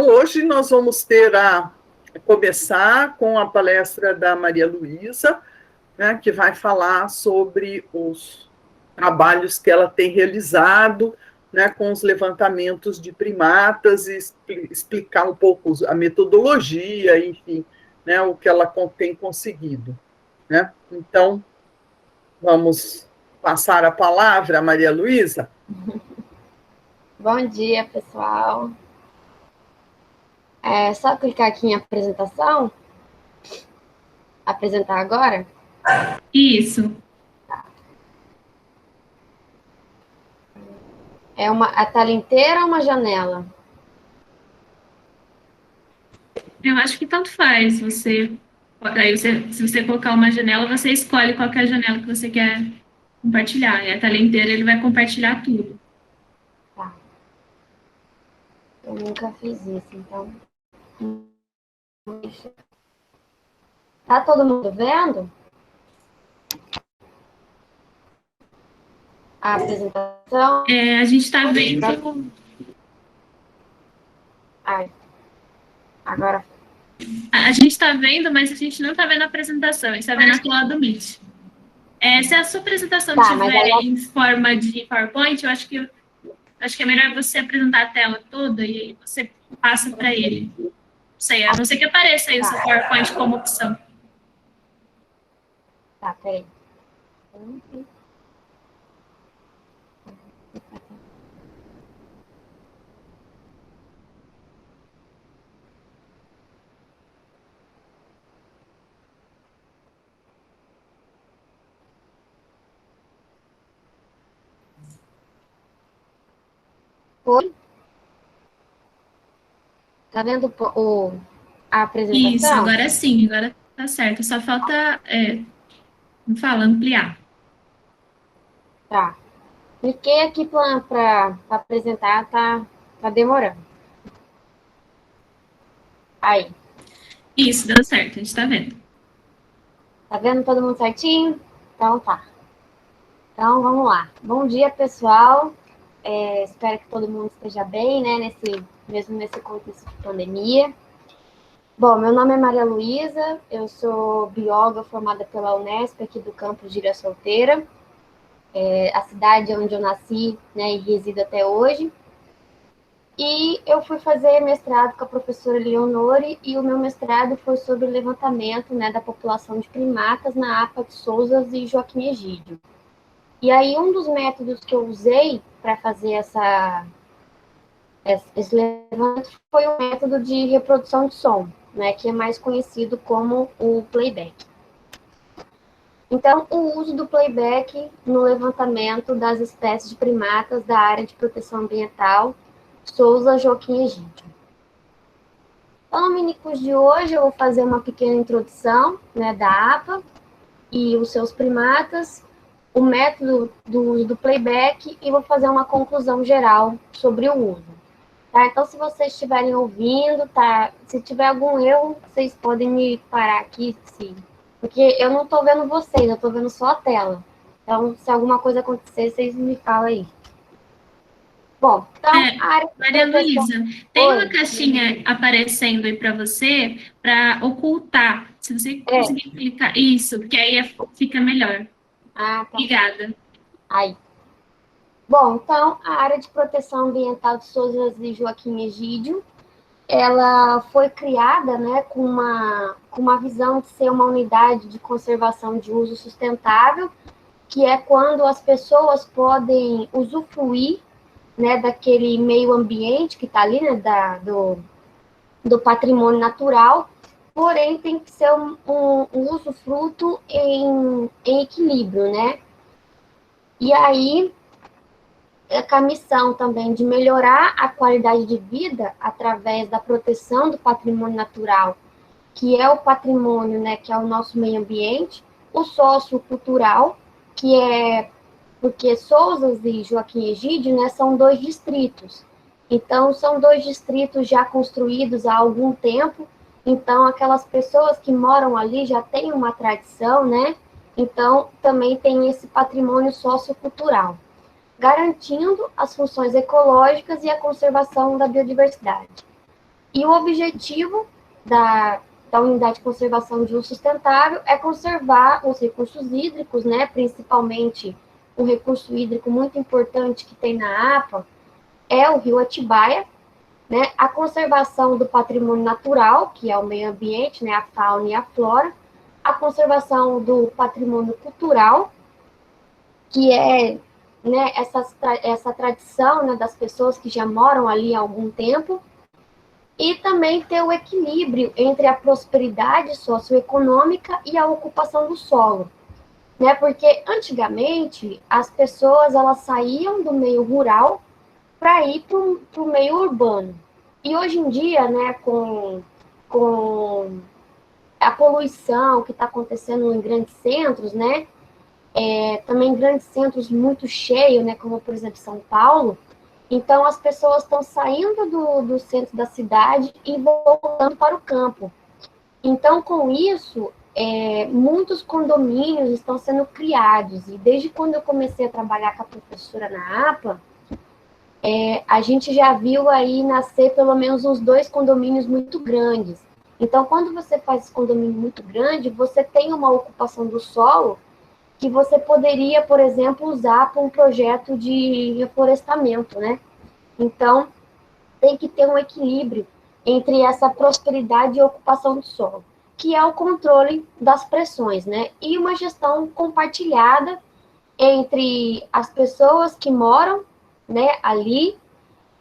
hoje nós vamos começar com a palestra da Maria Luísa, né, que vai falar sobre os trabalhos que ela tem realizado, né, com os levantamentos de primatas e explicar um pouco a metodologia, enfim, né, o que ela tem conseguido. Né? Então, vamos passar a palavra a Maria Luísa. Bom dia, pessoal. É só clicar aqui em apresentação. Apresentar agora? Isso. É a tela inteira ou uma janela? Eu acho que tanto faz. Se você colocar uma janela, você escolhe qual que é a janela que você quer compartilhar. E a tela inteira ele vai compartilhar tudo. Tá. Eu nunca fiz isso, então. Tá todo mundo vendo? A apresentação? A gente está vendo... Ai. Agora... A gente está vendo, mas a gente não está vendo a apresentação. A gente está vendo a tela do Meet. Se a sua apresentação estiver em forma de PowerPoint, eu acho que é melhor você apresentar a tela toda e aí você passa para ele. Não sei, a não ser que apareça aí o seu PowerPoint como opção. Tá, peraí. Oi? Tá vendo a apresentação? Isso, agora sim, agora tá certo. Só falta, ampliar. Tá. Cliquei aqui para apresentar, tá demorando. Aí. Isso, deu certo, a gente tá vendo. Tá vendo todo mundo certinho? Então tá. Então vamos lá. Bom dia, pessoal. Espero que todo mundo esteja bem, né? Mesmo nesse contexto de pandemia. Bom, meu nome é Maria Luísa, eu sou bióloga formada pela Unesp, aqui do campus de Ilha Solteira, a cidade onde eu nasci, né, e resido até hoje. E eu fui fazer mestrado com a professora Leonore, e o meu mestrado foi sobre o levantamento, né, da população de primatas na APA de Sousas e Joaquim Egídio. E aí, um dos métodos que eu usei para fazer esse levantamento foi o método de reprodução de som, né, que é mais conhecido como o playback. Então, o uso do playback no levantamento das espécies de primatas da área de proteção ambiental Sousa Joaquim Egídio. Então, no minicurso de hoje, eu vou fazer uma pequena introdução, né, da APA e os seus primatas, o método do uso do playback e vou fazer uma conclusão geral sobre o uso. Tá? Então, se vocês estiverem ouvindo, tá? Se tiver algum erro, vocês podem me parar aqui, sim. Porque eu não estou vendo vocês, eu estou vendo só a tela. Então, se alguma coisa acontecer, vocês me falam aí. Bom, então, a área... Maria Luísa, tem uma caixinha aparecendo aí para você para ocultar. Se você conseguir clicar, isso, porque aí fica melhor. Ah, tá. Obrigada. Aí. Bom, então, a área de proteção ambiental de Sousas e Joaquim Egídio, ela foi criada, né, com uma visão de ser uma unidade de conservação de uso sustentável, que é quando as pessoas podem usufruir, né, daquele meio ambiente que está ali, né, do patrimônio natural, porém tem que ser um usufruto em equilíbrio, né? E aí, com a missão também de melhorar a qualidade de vida através da proteção do patrimônio natural, que é o patrimônio, né, que é o nosso meio ambiente, o sociocultural, que é porque Sousas e Joaquim Egídio, né, são 2 distritos. Então, são 2 distritos já construídos há algum tempo, então aquelas pessoas que moram ali já têm uma tradição, né? Então, também tem esse patrimônio sociocultural, garantindo as funções ecológicas e a conservação da biodiversidade. E o objetivo da Unidade de Conservação de Uso Sustentável é conservar os recursos hídricos, né, principalmente um recurso hídrico muito importante que tem na APA é o rio Atibaia, né, a conservação do patrimônio natural, que é o meio ambiente, né, a fauna e a flora, a conservação do patrimônio cultural, que é, né, essa tradição, né, das pessoas que já moram ali há algum tempo, e também ter o equilíbrio entre a prosperidade socioeconômica e a ocupação do solo, né? Porque antigamente as pessoas elas saíam do meio rural para ir para o meio urbano. E hoje em dia, né, com a poluição que está acontecendo em grandes centros, né? Também grandes centros muito cheios, né? Como por exemplo São Paulo. Então, as pessoas estão saindo do centro da cidade e voltando para o campo. Então, com isso, muitos condomínios estão sendo criados. E desde quando eu comecei a trabalhar com a professora na APA, a gente já viu aí nascer pelo menos uns 2 condomínios muito grandes. Então, quando você faz esse condomínio muito grande, você tem uma ocupação do solo que você poderia, por exemplo, usar para um projeto de reflorestamento, né? Então, tem que ter um equilíbrio entre essa prosperidade e ocupação do solo, que é o controle das pressões, né? E uma gestão compartilhada entre as pessoas que moram, né, ali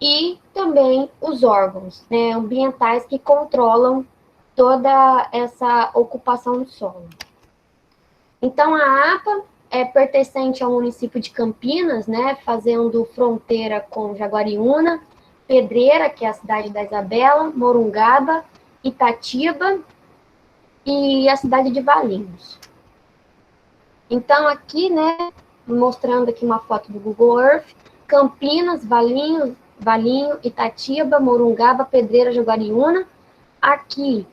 e também os órgãos, né, ambientais que controlam toda essa ocupação do solo. Então, a APA é pertencente ao município de Campinas, né, fazendo fronteira com Jaguariúna, Pedreira, que é a cidade da Isabela, Morungaba, Itatiba e a cidade de Valinhos. Então, aqui, né, mostrando aqui uma foto do Google Earth, Campinas, Valinho, Itatiba, Morungaba, Pedreira, Jaguariúna. Aqui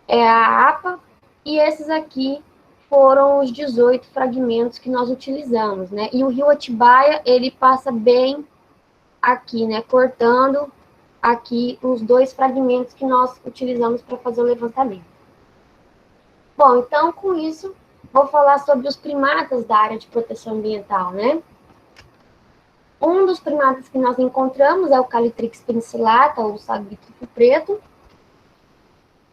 é a APA e esses aqui foram os 18 fragmentos que nós utilizamos, né? E o rio Atibaia, ele passa bem aqui, né? Cortando aqui os 2 fragmentos que nós utilizamos para fazer o levantamento. Bom, então, com isso, vou falar sobre os primatas da área de proteção ambiental, né? Um dos primatas que nós encontramos é o Calitrix penicillata, ou saguitrufo preto.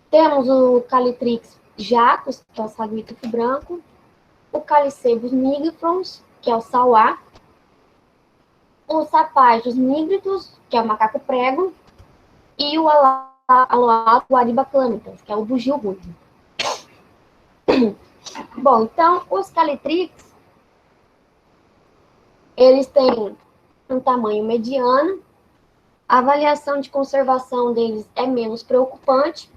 Temos o Calitrix jacus, que é o saguitrufo branco, o Calicebus nigrifrons, que é o sauá, o Sapajos nigritus, que é o macaco prego, e o Aloatus guaribaclâmitas, que é o bugio ruivo. Bom, então, os Calitrix, eles têm um tamanho mediano, a avaliação de conservação deles é menos preocupante,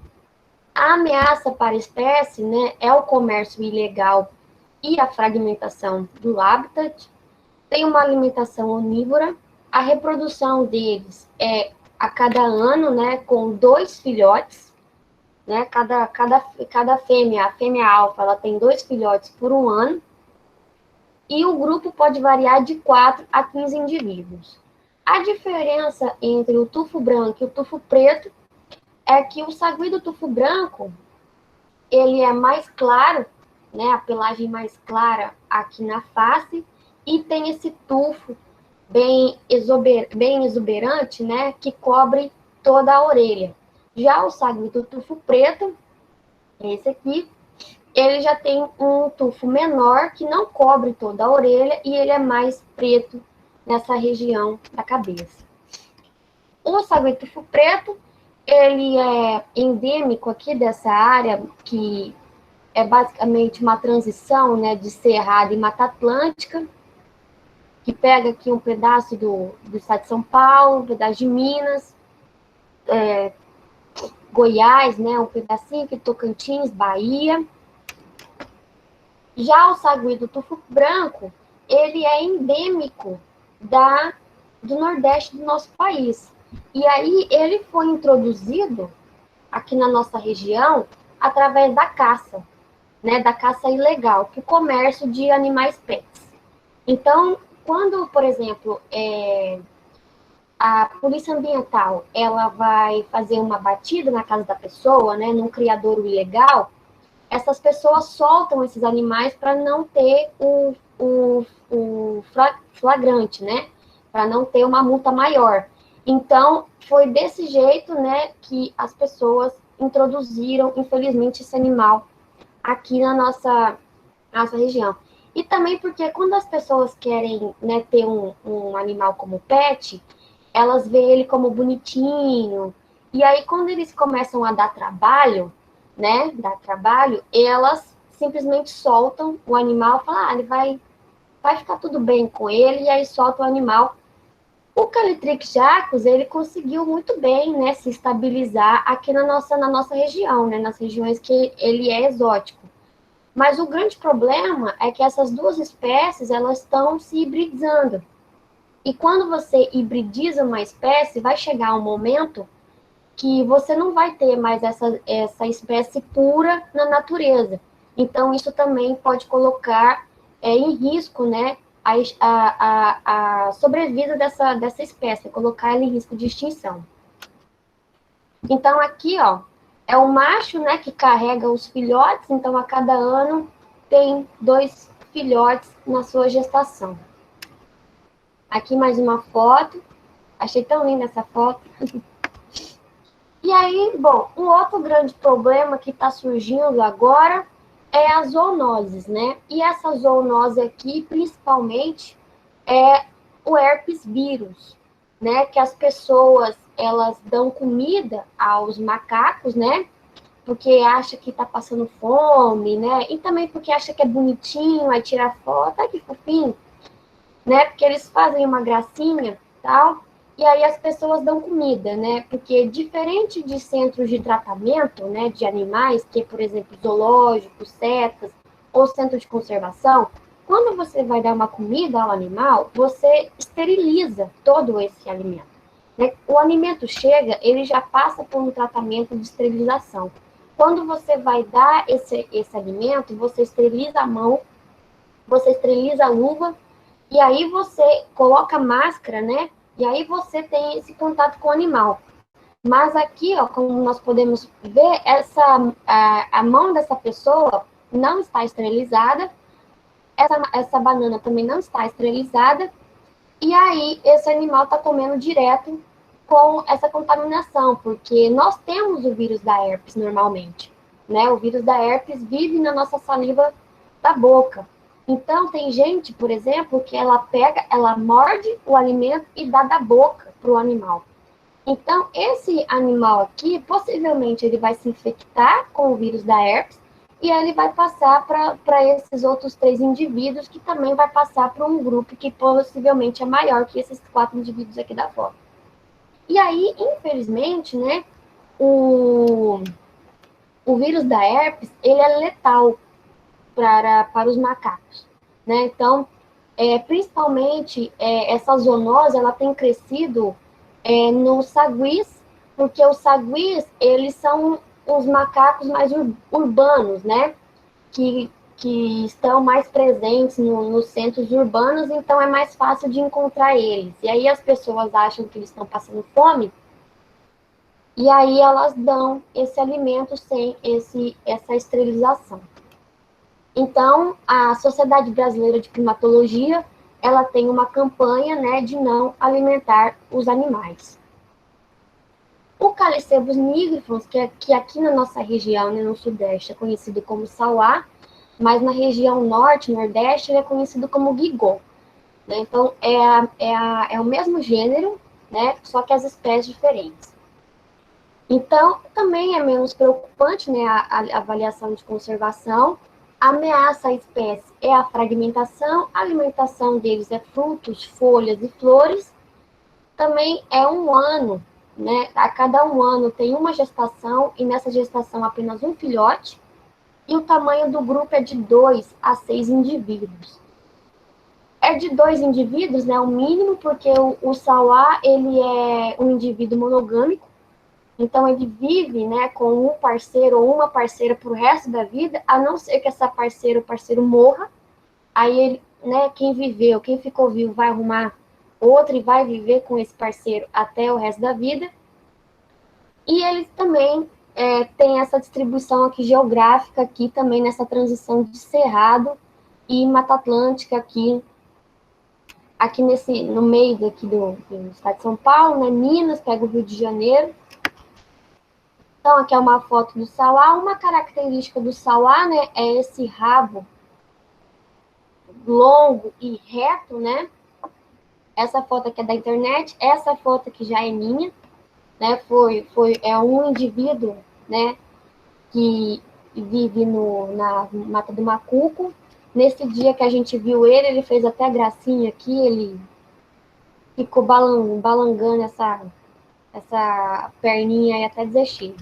a ameaça para a espécie, né, é o comércio ilegal e a fragmentação do habitat, tem uma alimentação onívora, a reprodução deles é a cada ano, né, com 2 filhotes, né, cada fêmea, a fêmea alfa, ela tem 2 filhotes por um ano, e o grupo pode variar de 4 a 15 indivíduos. A diferença entre o tufo branco e o tufo preto é que o sagui do tufo branco, ele é mais claro, né, a pelagem mais clara aqui na face, e tem esse tufo bem exuberante, né, que cobre toda a orelha. Já o sagui do tufo preto, esse aqui, ele já tem um tufo menor que não cobre toda a orelha e ele é mais preto nessa região da cabeça. O sagui tufo preto, ele é endêmico aqui dessa área, que é basicamente uma transição, né, de Cerrado e Mata Atlântica, que pega aqui um pedaço do estado de São Paulo, um pedaço de Minas, Goiás, né, um pedacinho aqui, Tocantins, Bahia. Já o sagui do tufo branco, ele é endêmico do Nordeste do nosso país. E aí ele foi introduzido aqui na nossa região através da caça, né, da caça ilegal, para o comércio de animais pets. Então, quando, por exemplo, a polícia ambiental, ela vai fazer uma batida na casa da pessoa, né, num criadouro ilegal, essas pessoas soltam esses animais para não ter o flagrante, né, para não ter uma multa maior. Então, foi desse jeito, né, que as pessoas introduziram, infelizmente, esse animal aqui na nossa região. E também porque quando as pessoas querem, né, ter um animal como pet, elas veem ele como bonitinho, e aí quando eles começam a dar trabalho, né, elas simplesmente soltam o animal, falam, ele vai ficar tudo bem com ele, e aí solta o animal. O Calitrix jacus, ele conseguiu muito bem, né, se estabilizar aqui na nossa região, né, nas regiões que ele é exótico. Mas o grande problema é que essas duas espécies, elas estão se hibridizando. E quando você hibridiza uma espécie, vai chegar um momento que você não vai ter mais essa espécie pura na natureza. Então, isso também pode colocar em risco, né, a sobrevida dessa espécie, colocar ela em risco de extinção. Então, aqui, ó, é o macho, né, que carrega os filhotes, então a cada ano tem 2 filhotes na sua gestação. Aqui mais uma foto, achei tão linda essa foto. E aí, bom, um outro grande problema que está surgindo agora é as zoonoses, né? E essa zoonose aqui, principalmente, é o herpes vírus, né? Que as pessoas, elas dão comida aos macacos, né? Porque acha que tá passando fome, né? E também porque acha que é bonitinho, aí tira foto, ai que fofinho, né? Porque eles fazem uma gracinha, tal, e aí as pessoas dão comida, né? Porque diferente de centros de tratamento, né, de animais, que por exemplo, zoológicos, setas, ou centro de conservação, quando você vai dar uma comida ao animal, você esteriliza todo esse alimento, né? O alimento chega, ele já passa por um tratamento de esterilização. Quando você vai dar esse alimento, você esteriliza a mão, você esteriliza a luva, e aí você coloca máscara, né? E aí você tem esse contato com o animal. Mas aqui, ó, como nós podemos ver, a mão dessa pessoa não está esterilizada, essa banana também não está esterilizada, e aí esse animal está comendo direto com essa contaminação, porque nós temos o vírus da herpes normalmente, né? O vírus da herpes vive na nossa saliva da boca. Então, tem gente, por exemplo, que ela morde o alimento e dá da boca para o animal. Então, esse animal aqui, possivelmente, ele vai se infectar com o vírus da herpes e aí ele vai passar para esses outros 3 indivíduos, que também vai passar para um grupo que possivelmente é maior que esses 4 indivíduos aqui da foto. E aí, infelizmente, né, o vírus da herpes, ele é letal para os macacos, né? Então, principalmente, essa zoonose, ela tem crescido nos saguis, porque os saguis, eles são os macacos mais urbanos, né? Que estão mais presentes nos centros urbanos, então é mais fácil de encontrar eles. E aí as pessoas acham que eles estão passando fome, e aí elas dão esse alimento sem essa esterilização. Então, a Sociedade Brasileira de Primatologia, ela tem uma campanha, né, de não alimentar os animais. O Calicebus nigrifrons, que aqui na nossa região, né, no Sudeste, é conhecido como sauá, mas na região Norte, Nordeste, ele é conhecido como guigó. Né? Então, é o mesmo gênero, né, só que as espécies diferentes. Então, também é menos preocupante, né, a avaliação de conservação. A ameaça à espécie é a fragmentação, a alimentação deles é frutos, folhas e flores. Também é 1 ano, né? A cada 1 ano tem uma gestação, e nessa gestação apenas um filhote, e o tamanho do grupo é de 2 a 6 indivíduos. É de 2 indivíduos, né, o mínimo, porque o sauá, ele é um indivíduo monogâmico, então ele vive, né, com um parceiro ou uma parceira para o resto da vida, a não ser que essa parceira ou parceiro morra, aí ele, né, quem viveu, quem ficou vivo vai arrumar outra e vai viver com esse parceiro até o resto da vida. E eles também têm essa distribuição aqui geográfica, aqui também nessa transição de Cerrado e Mata Atlântica aqui no meio daqui do estado de São Paulo, né? Minas, pega o Rio de Janeiro. Então, aqui é uma foto do sauá. Uma característica do sauá, né, é esse rabo longo e reto, né? Essa foto aqui é da internet, essa foto aqui já é minha, né? É um indivíduo, né, que vive na Mata do Macuco. Nesse dia que a gente viu ele fez até gracinha aqui, ele ficou balangando essa perninha aí até desistir.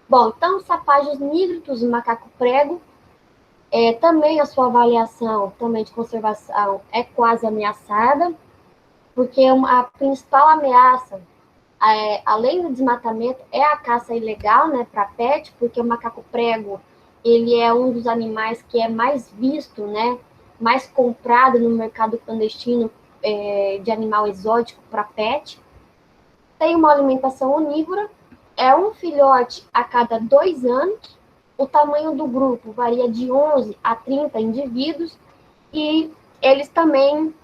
Bom, então, os sapágios nígritos, o macaco prego, também a sua avaliação também de conservação é quase ameaçada, porque a principal ameaça, além do desmatamento, é a caça ilegal, né, para pet, porque o macaco prego, ele é um dos animais que é mais visto, né, mais comprado no mercado clandestino de animal exótico para pet. Tem uma alimentação onívora, é um filhote a cada 2 anos, o tamanho do grupo varia de 11 a 30 indivíduos, e eles também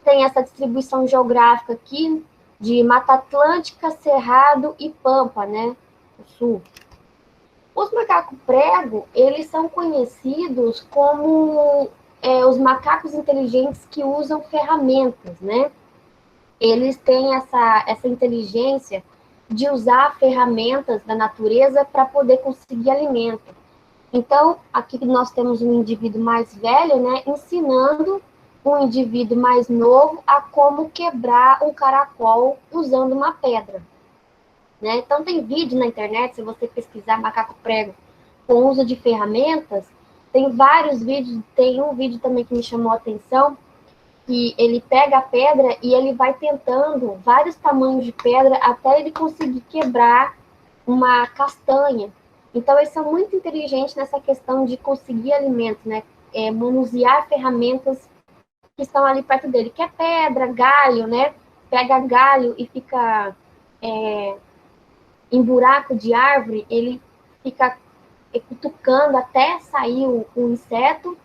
têm essa distribuição geográfica aqui de Mata Atlântica, Cerrado e Pampa, né, no sul. Os macacos prego, eles são conhecidos como os macacos inteligentes que usam ferramentas, né? Eles têm essa inteligência de usar ferramentas da natureza para poder conseguir alimento. Então, aqui nós temos um indivíduo mais velho, né, ensinando um indivíduo mais novo a como quebrar um caracol usando uma pedra. Né? Então, tem vídeo na internet, se você pesquisar macaco prego com uso de ferramentas, tem vários vídeos, tem um vídeo também que me chamou a atenção, que ele pega a pedra e ele vai tentando vários tamanhos de pedra até ele conseguir quebrar uma castanha. Então, eles são muito inteligentes nessa questão de conseguir alimento, né? Manusear ferramentas que estão ali perto dele, que é pedra, galho, né? Pega galho e fica em buraco de árvore, ele fica cutucando até sair o inseto.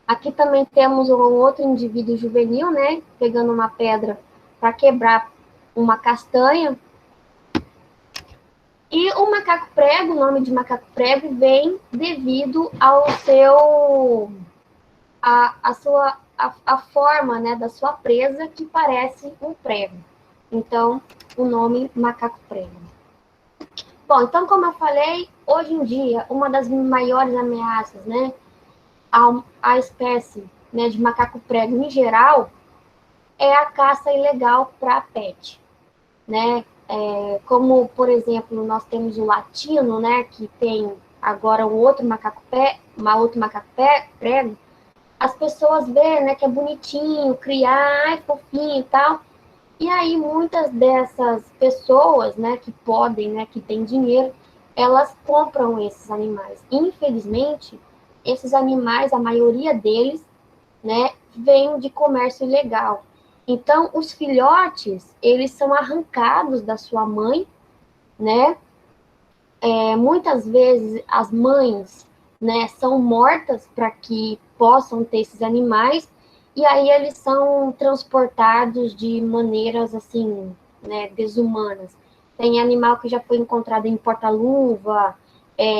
Aqui também temos um outro indivíduo juvenil, né, pegando uma pedra para quebrar uma castanha. E o macaco prego, o nome de macaco prego vem devido ao a forma, né, da sua presa, que parece um prego. Então, o nome macaco prego. Bom, então, como eu falei, hoje em dia, uma das maiores ameaças, né, à espécie, né, de macaco prego em geral, é a caça ilegal para pet, né? Como, por exemplo, nós temos o latino, né, que tem agora um outro macaco prego, as pessoas veem, né, que é bonitinho, criar, é fofinho e tal, e aí muitas dessas pessoas, né, que podem, né, que têm dinheiro, elas compram esses animais. Infelizmente, esses animais, a maioria deles, né, vêm de comércio ilegal. Então, os filhotes, eles são arrancados da sua mãe, né? Muitas vezes as mães, né, são mortas para que possam ter esses animais, e aí eles são transportados de maneiras, assim, né, desumanas. Tem animal que já foi encontrado em porta-luva,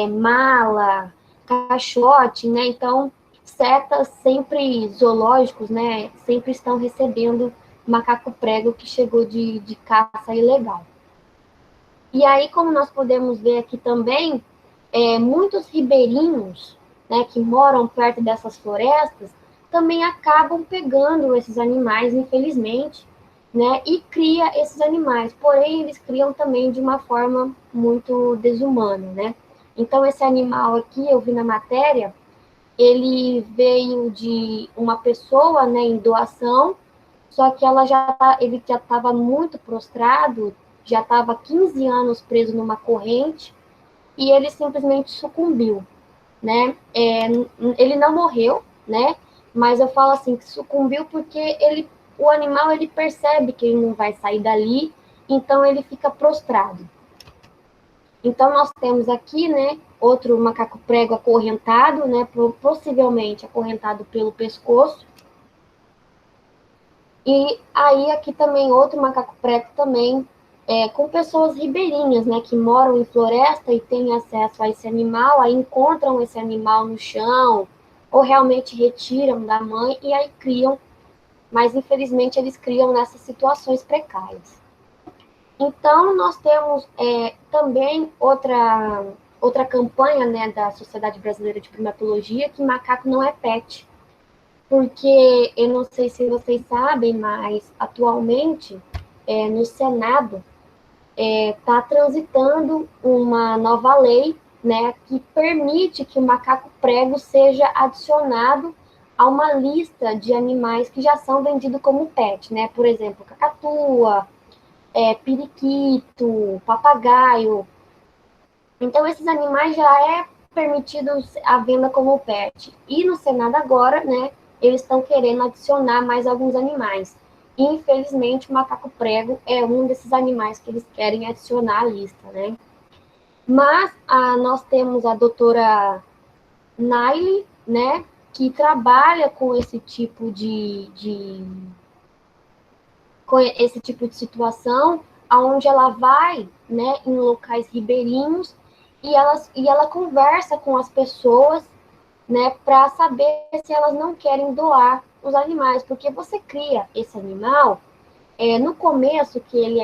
mala, caixote, né? Então, setas sempre zoológicos, né, sempre estão recebendo macaco prego que chegou de caça ilegal. E aí, como nós podemos ver aqui também, muitos ribeirinhos, né, que moram perto dessas florestas, também acabam pegando esses animais, infelizmente, né, e cria esses animais. Porém, eles criam também de uma forma muito desumana, né? Então, esse animal aqui, eu vi na matéria, ele veio de uma pessoa, né, em doação, só que ele já estava muito prostrado, já estava 15 anos preso numa corrente, e ele simplesmente sucumbiu, né? Ele não morreu, né? mas eu falo assim, que sucumbiu porque o animal ele percebe que ele não vai sair dali, então ele fica prostrado. Então, nós temos aqui, né, outro macaco prego acorrentado, né, possivelmente acorrentado pelo pescoço. E aí, aqui também, outro macaco prego também, com pessoas ribeirinhas, né, que moram em floresta e têm acesso a esse animal, aí encontram esse animal no chão, ou realmente retiram da mãe e aí criam, mas infelizmente eles criam nessas situações precárias. Então, nós temos também outra campanha, né, da Sociedade Brasileira de Primatologia, que macaco não é pet. Porque, eu não sei se vocês sabem, mas atualmente, no Senado, está transitando uma nova lei, né, que permite que o macaco prego seja adicionado a uma lista de animais que já são vendidos como pet, né? Por exemplo, cacatua, periquito, papagaio. Então, esses animais já é permitido a venda como pet. E no Senado agora, né, eles estão querendo adicionar mais alguns animais. E, infelizmente, o macaco prego é um desses animais que eles querem adicionar à lista, né? Mas nós temos a doutora Naile, né, que trabalha com esse tipo com esse tipo de situação, aonde ela vai, né, em locais ribeirinhos e ela conversa com as pessoas, né, para saber se elas não querem doar os animais, porque você cria esse animal, no começo que ele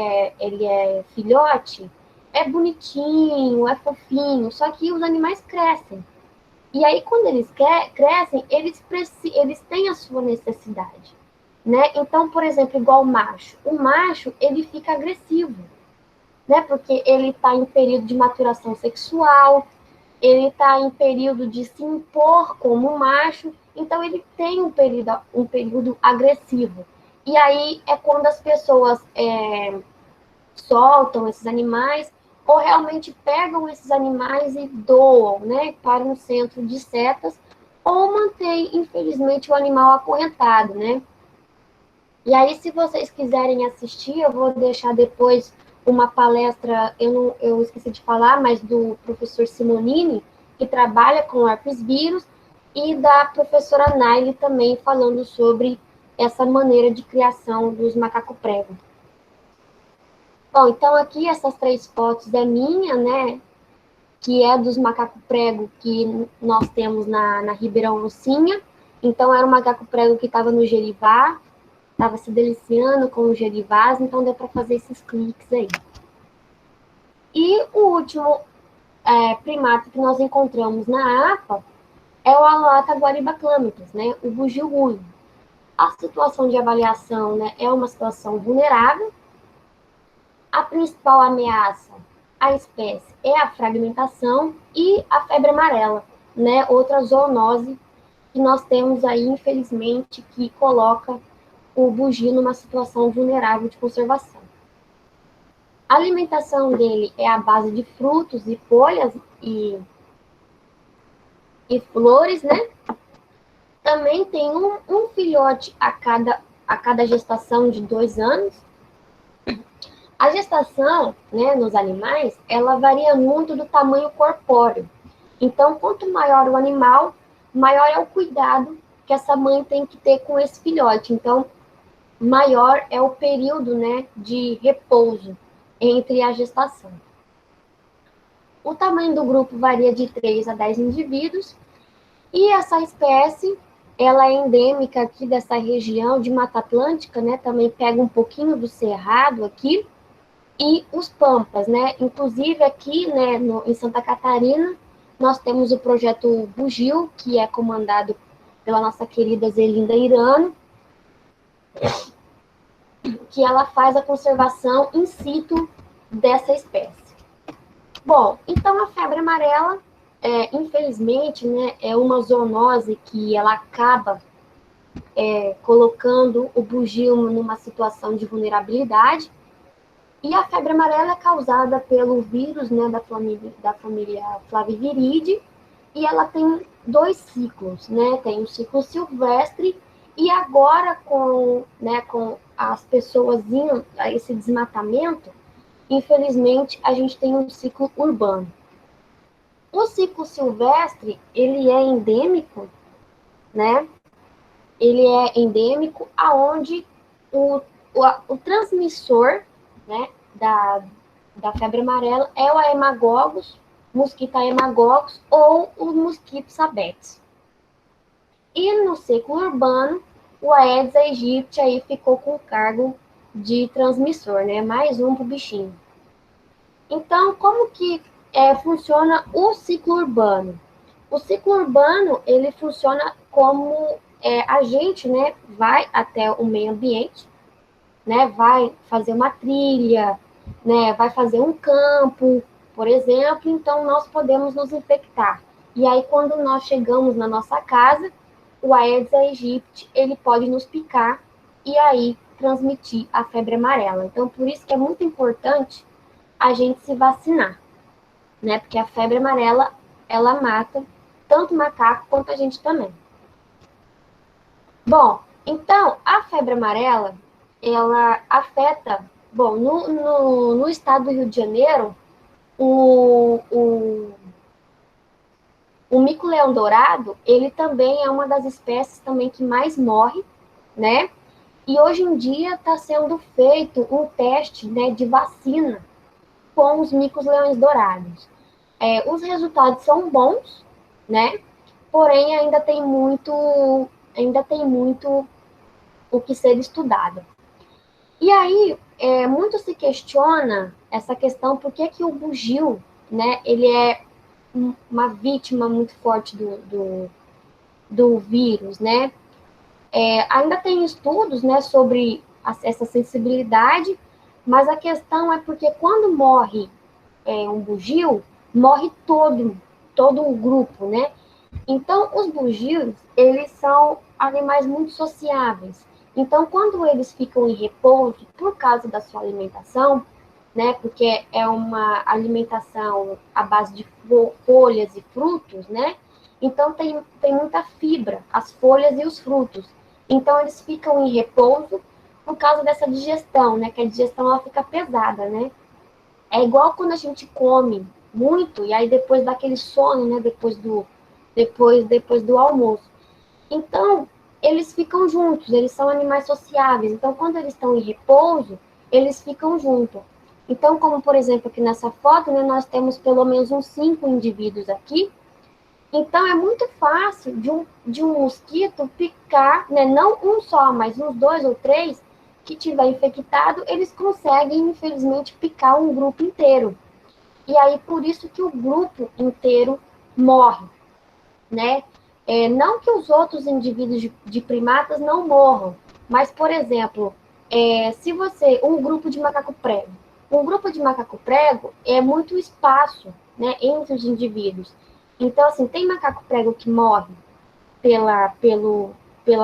é filhote, é bonitinho, é fofinho, só que os animais crescem. E aí, quando eles crescem, eles têm a sua necessidade. Né? Então, por exemplo, igual o macho, ele fica agressivo, né? Porque ele está em período de maturação sexual, ele está em período de se impor como macho, então ele tem um período agressivo. E aí é quando as pessoas soltam esses animais ou realmente pegam esses animais e doam, né, para um centro de setas ou mantém, infelizmente, o animal acorrentado, né? E aí, se vocês quiserem assistir, eu vou deixar depois uma palestra, eu esqueci de falar, mas do professor Simonini, que trabalha com herpes vírus, e da professora Naile também falando sobre essa maneira de criação dos macaco prego. Bom, então aqui essas 3 fotos é minha, né, que é dos macaco prego que nós temos na Ribeirão Lucinha. Então, era um macaco prego que estava no Gerivá, estava se deliciando com os gerivás, então deu para fazer esses cliques aí. E o último primata que nós encontramos na APA é o Aloata guaribaclâmicas, né, o bugio ruivo. A situação de avaliação, né, é uma situação vulnerável. A principal ameaça à espécie é a fragmentação e a febre amarela, né, outra zoonose que nós temos aí, infelizmente, que coloca o bugio numa situação vulnerável de conservação. A alimentação dele é à base de frutos e folhas e flores, né? Também tem um filhote a cada gestação de 2 anos. A gestação, né, nos animais, ela varia muito do tamanho corpóreo. Então, quanto maior o animal, maior é o cuidado que essa mãe tem que ter com esse filhote. Então, maior é o período, né, de repouso entre a gestação. O tamanho do grupo varia de 3 a 10 indivíduos, e essa espécie, ela é endêmica aqui dessa região de Mata Atlântica, né, também pega um pouquinho do Cerrado aqui, e os Pampas, né, inclusive aqui, né, em Santa Catarina, nós temos o projeto Bugio, que é comandado pela nossa querida Zelinda Irano, que ela faz a conservação in situ dessa espécie. Bom, então a febre amarela, infelizmente, né, é uma zoonose que ela acaba colocando o bugio numa situação de vulnerabilidade, e a febre amarela é causada pelo vírus, né, da família Flaviviridae, e ela tem 2 ciclos, né? Tem o ciclo silvestre e agora com as pessoas indo a esse desmatamento, infelizmente a gente tem um ciclo urbano. O ciclo silvestre, ele é endêmico, né? Ele é endêmico aonde o transmissor, né, da febre amarela é o Haemococcus, mosquito Haemococcus ou o mosquito Sabetes. E no ciclo urbano, o Aedes aegypti aí ficou com o cargo de transmissor, né? Mais um pro bichinho. Então, como que funciona o ciclo urbano? O ciclo urbano, ele funciona como a gente, né, vai até o meio ambiente, né, vai fazer uma trilha, né, vai fazer um campo, por exemplo, então nós podemos nos infectar. E aí, quando nós chegamos na nossa casa, o Aedes aegypti, ele pode nos picar e aí transmitir a febre amarela. Então, por isso que é muito importante a gente se vacinar, né, porque a febre amarela, ela mata tanto o macaco quanto a gente também. Bom, então, a febre amarela, ela afeta, bom, no estado do Rio de Janeiro, o mico-leão-dourado, ele também é uma das espécies também que mais morre, né? E hoje em dia está sendo feito um teste, né, de vacina com os micos-leões-dourados. Os resultados são bons, né? Porém, ainda tem muito o que ser estudado. E aí, muito se questiona essa questão, por que que o bugio, né, ele é uma vítima muito forte do vírus, né? Ainda tem estudos, né, sobre essa sensibilidade, mas a questão é porque quando morre um bugio, morre todo o grupo, né? Então, os bugios, eles são animais muito sociáveis. Então, quando eles ficam em repouso por causa da sua alimentação, né, porque é uma alimentação à base de folhas e frutos, né? Então, tem muita fibra, as folhas e os frutos. Então, eles ficam em repouso por causa dessa digestão, né? Que a digestão, ela fica pesada, né? É igual quando a gente come muito e aí depois dá aquele sono, né? Depois do almoço. Então, eles ficam juntos, eles são animais sociáveis. Então, quando eles estão em repouso, eles ficam juntos. Então, como por exemplo aqui nessa foto, né, nós temos pelo menos uns 5 indivíduos aqui. Então, é muito fácil de um mosquito picar, né, não um só, mas uns 2 ou 3 que tiver infectado, eles conseguem, infelizmente, picar um grupo inteiro. E aí, por isso que o grupo inteiro morre, né? Não que os outros indivíduos de primatas não morram, mas, por exemplo, se um grupo de macaco prego é muito espaço, né, entre os indivíduos. Então, assim, tem macaco prego que morre pela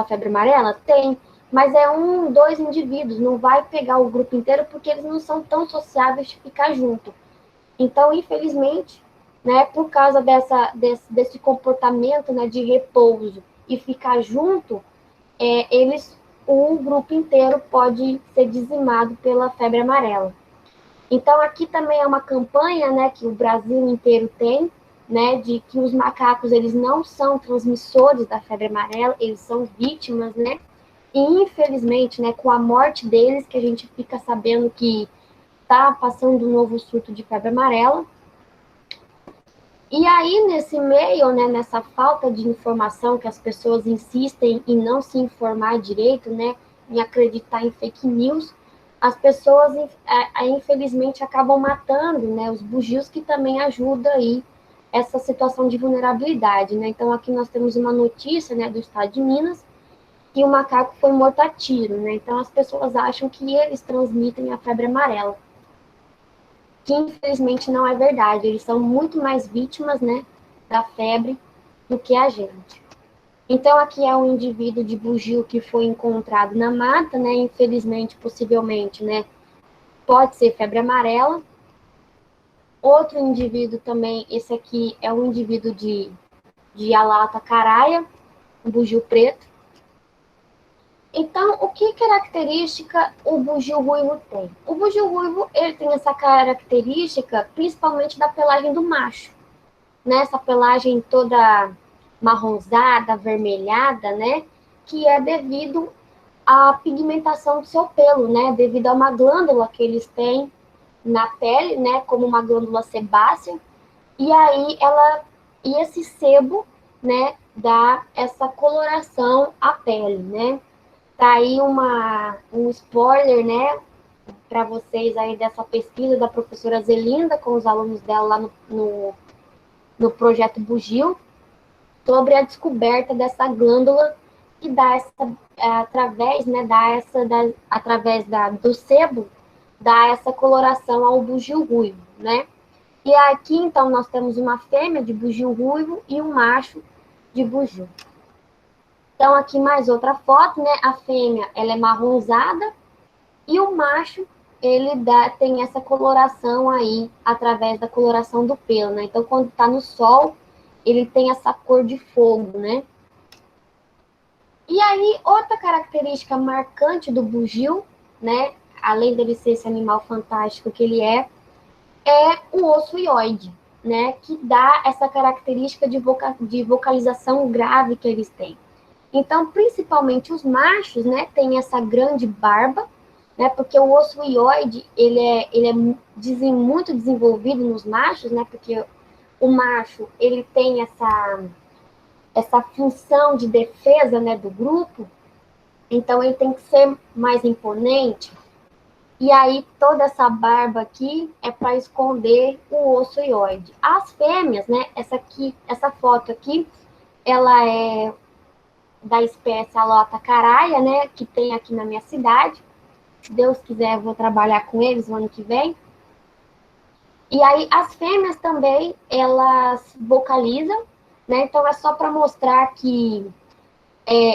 febre amarela? Tem, mas é 1, 2 indivíduos, não vai pegar o grupo inteiro porque eles não são tão sociáveis de ficar junto. Então, infelizmente, né, por causa desse comportamento, né, de repouso e ficar junto, o grupo inteiro pode ser dizimado pela febre amarela. Então, aqui também é uma campanha, né, que o Brasil inteiro tem, né, de que os macacos, eles não são transmissores da febre amarela, eles são vítimas, né, e infelizmente, né, com a morte deles, que a gente fica sabendo que está passando um novo surto de febre amarela. E aí, nesse meio, né, nessa falta de informação que as pessoas insistem em não se informar direito, né, em acreditar em fake news, as pessoas, infelizmente, acabam matando, né, os bugios, que também ajudam aí essa situação de vulnerabilidade, né. Então, aqui nós temos uma notícia, né, do estado de Minas, que o macaco foi morto a tiro, né. Então, as pessoas acham que eles transmitem a febre amarela, que infelizmente não é verdade. Eles são muito mais vítimas, né, da febre do que a gente. Então, aqui é um indivíduo de bugio que foi encontrado na mata, né, infelizmente, possivelmente, né, pode ser febre amarela. Outro indivíduo também, esse aqui é um indivíduo de de Alatacaraia, o bugio preto. Então, o que característica o bugio ruivo tem? O bugio ruivo, ele tem essa característica principalmente da pelagem do macho, né? Essa pelagem toda marronzada, avermelhada, né? Que é devido à pigmentação do seu pelo, né? Devido a uma glândula que eles têm na pele, né? Como uma glândula sebácea. E aí, esse sebo, né? Dá essa coloração à pele, né? Tá aí um spoiler, né, para vocês aí dessa pesquisa da professora Zelinda com os alunos dela lá no projeto Bugio, sobre a descoberta dessa glândula que dá através, né, do sebo, dá essa coloração ao bugio ruivo, né? E aqui, então, nós temos uma fêmea de bugio ruivo e um macho de bugio. Então, aqui mais outra foto, né? A fêmea, ela é marronzada e o macho, ele tem essa coloração aí, através da coloração do pelo, né? Então, quando tá no sol, ele tem essa cor de fogo, né? E aí, outra característica marcante do bugio, né? Além dele ser esse animal fantástico que ele é o osso hioide, né? Que dá essa característica de vocalização grave que eles têm. Então, principalmente os machos, né, têm essa grande barba, né, porque o osso hioide, ele é muito desenvolvido nos machos, né, porque o macho, ele tem essa função de defesa, né, do grupo, então ele tem que ser mais imponente, e aí toda essa barba aqui é para esconder o osso hioide. As fêmeas, né, essa foto aqui, ela é da espécie Alatacaraia, né, que tem aqui na minha cidade. Se Deus quiser, eu vou trabalhar com eles no ano que vem. E aí, as fêmeas também, elas vocalizam, né, então é só para mostrar que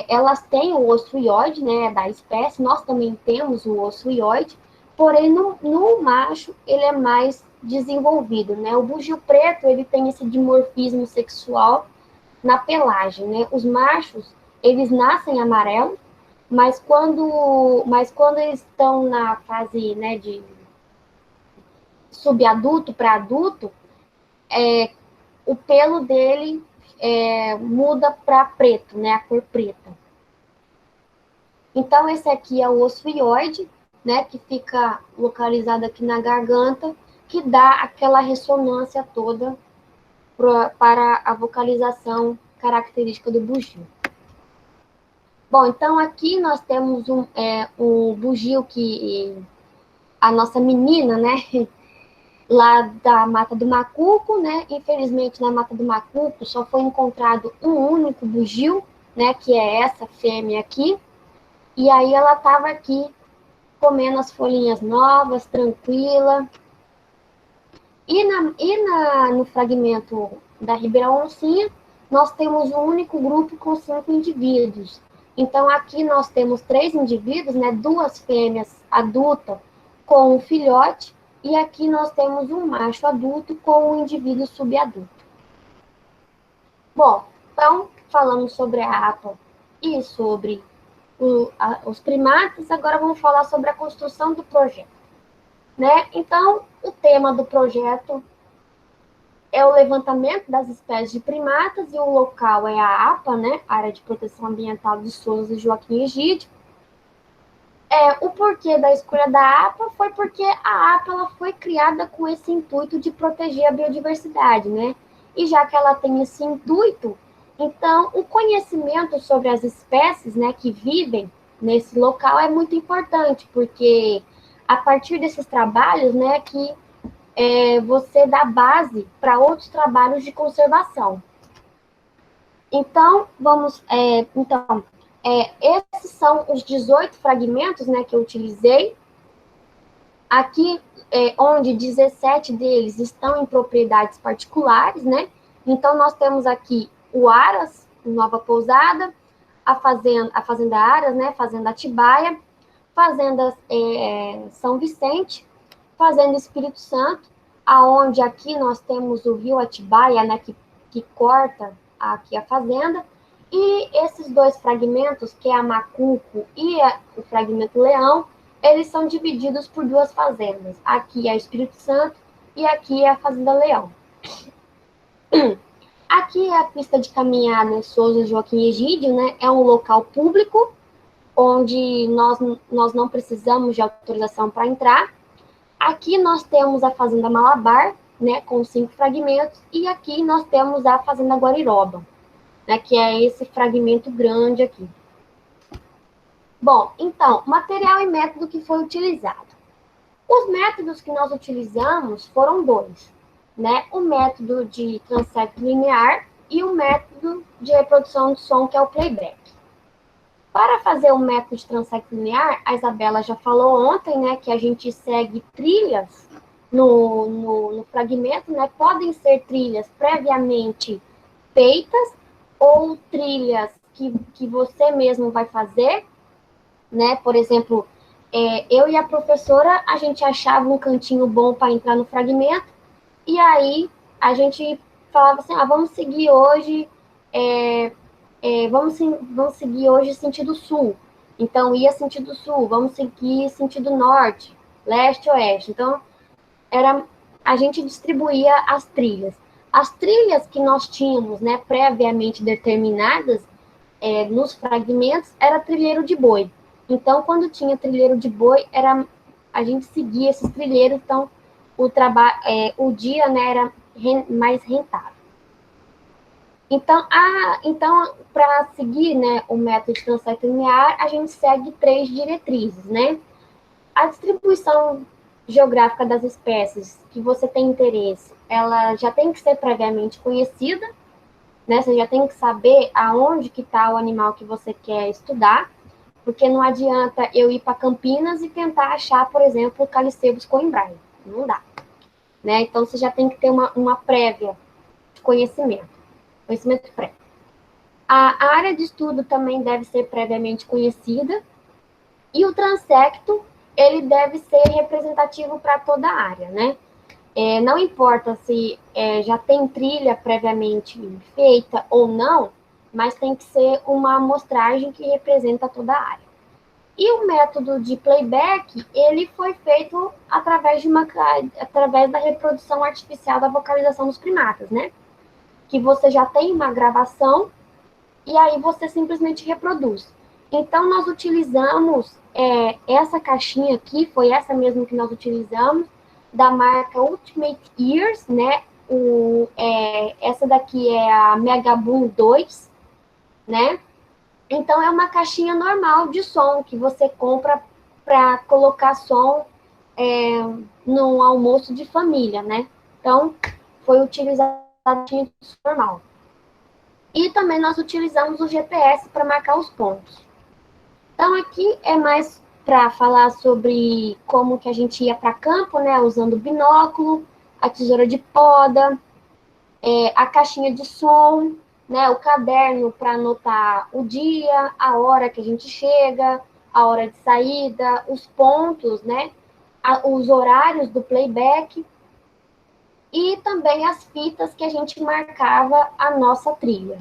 elas têm o osso hioide, né, da espécie, nós também temos o osso hioide, porém, no macho, ele é mais desenvolvido, né, o bugio preto, ele tem esse dimorfismo sexual na pelagem, né, os machos, eles nascem amarelos, mas quando eles estão na fase, né, de subadulto para adulto, o pelo dele muda para preto, né, a cor preta. Então, esse aqui é o osso hioide, né, que fica localizado aqui na garganta, que dá aquela ressonância toda para a vocalização característica do bugio. Bom, então aqui nós temos um bugio que a nossa menina, né, lá da Mata do Macuco, né, infelizmente na Mata do Macuco só foi encontrado um único bugio, né, que é essa fêmea aqui, e aí ela estava aqui comendo as folhinhas novas, tranquila. E no fragmento da Ribeirão Oncinha, nós temos um único grupo com 5 indivíduos. Então, aqui nós temos 3 indivíduos, né, 2 fêmeas adultas com um filhote, e aqui nós temos um macho adulto com um indivíduo subadulto. Bom, então, falamos sobre a APA e sobre os primatas, agora vamos falar sobre a construção do projeto. Né? Então, o tema do projeto é o levantamento das espécies de primatas e o local é a APA, né? Área de Proteção Ambiental de Souza e Joaquim Egídio. O porquê da escolha da APA foi porque a APA ela foi criada com esse intuito de proteger a biodiversidade, né? E já que ela tem esse intuito, então o conhecimento sobre as espécies, né, que vivem nesse local é muito importante, porque a partir desses trabalhos, né, que você dá base para outros trabalhos de conservação. Então, esses são os 18 fragmentos, né, que eu utilizei. Aqui, onde 17 deles estão em propriedades particulares, né? Então, nós temos aqui o Aras, Nova Pousada, a Fazenda Aras, né, Fazenda Atibaia, Fazenda São Vicente, Fazenda Espírito Santo, aonde aqui nós temos o rio Atibaia, né, que corta aqui a fazenda, e esses dois fragmentos, que é a Macuco e o fragmento Leão, eles são divididos por duas fazendas. Aqui é Espírito Santo e aqui é a Fazenda Leão. Aqui é a pista de caminhada Souza Joaquim Egídio, né? É um local público, onde nós não precisamos de autorização para entrar. Aqui nós temos a Fazenda Malabar, né, com 5 fragmentos, e aqui nós temos a Fazenda Guariroba, né, que é esse fragmento grande aqui. Bom, então, material e método que foi utilizado. Os métodos que nós utilizamos foram 2, né, o método de transecto linear e o método de reprodução de som, que é o playback. Para fazer o método de transecto linear, a Isabela já falou ontem, né, que a gente segue trilhas no fragmento, né? Podem ser trilhas previamente feitas ou trilhas que você mesmo vai fazer, né? Por exemplo, eu e a professora, a gente achava um cantinho bom para entrar no fragmento, e aí a gente falava assim, vamos seguir hoje... vamos seguir hoje sentido sul. Então, ia sentido sul, vamos seguir sentido norte, leste, oeste. Então, a gente distribuía as trilhas. As trilhas que nós tínhamos, né, previamente determinadas nos fragmentos, era trilheiro de boi. Então, quando tinha trilheiro de boi, a gente seguia esses trilheiros, então o dia, né, era mais rentável. Então, para seguir, né, o método de transecto linear, a gente segue 3 diretrizes, né? A distribuição geográfica das espécies que você tem interesse, ela já tem que ser previamente conhecida, né? Você já tem que saber aonde que está o animal que você quer estudar, porque não adianta eu ir para Campinas e tentar achar, por exemplo, o Calicebus coimbrae. Não dá, né? Então, você já tem que ter uma prévia de conhecimento prévio. A área de estudo também deve ser previamente conhecida, e o transecto, ele deve ser representativo para toda a área, né? Não importa se já tem trilha previamente feita ou não, mas tem que ser uma amostragem que representa toda a área. E o método de playback, ele foi feito através da reprodução artificial da vocalização dos primatas, né? Que você já tem uma gravação e aí você simplesmente reproduz. Então, nós utilizamos essa caixinha aqui, foi essa mesmo que nós utilizamos, da marca Ultimate Ears, né? Essa daqui é a Megaboom 2, né? Então, é uma caixinha normal de som que você compra para colocar som no almoço de família, né? Então, foi utilizado normal. E também nós utilizamos o GPS para marcar os pontos. Então, aqui é mais para falar sobre como que a gente ia para campo, né? Usando o binóculo, a tesoura de poda, a caixinha de som, né? O caderno para anotar o dia, a hora que a gente chega, a hora de saída, os pontos, né? Os horários do playback. E também as fitas que a gente marcava a nossa trilha.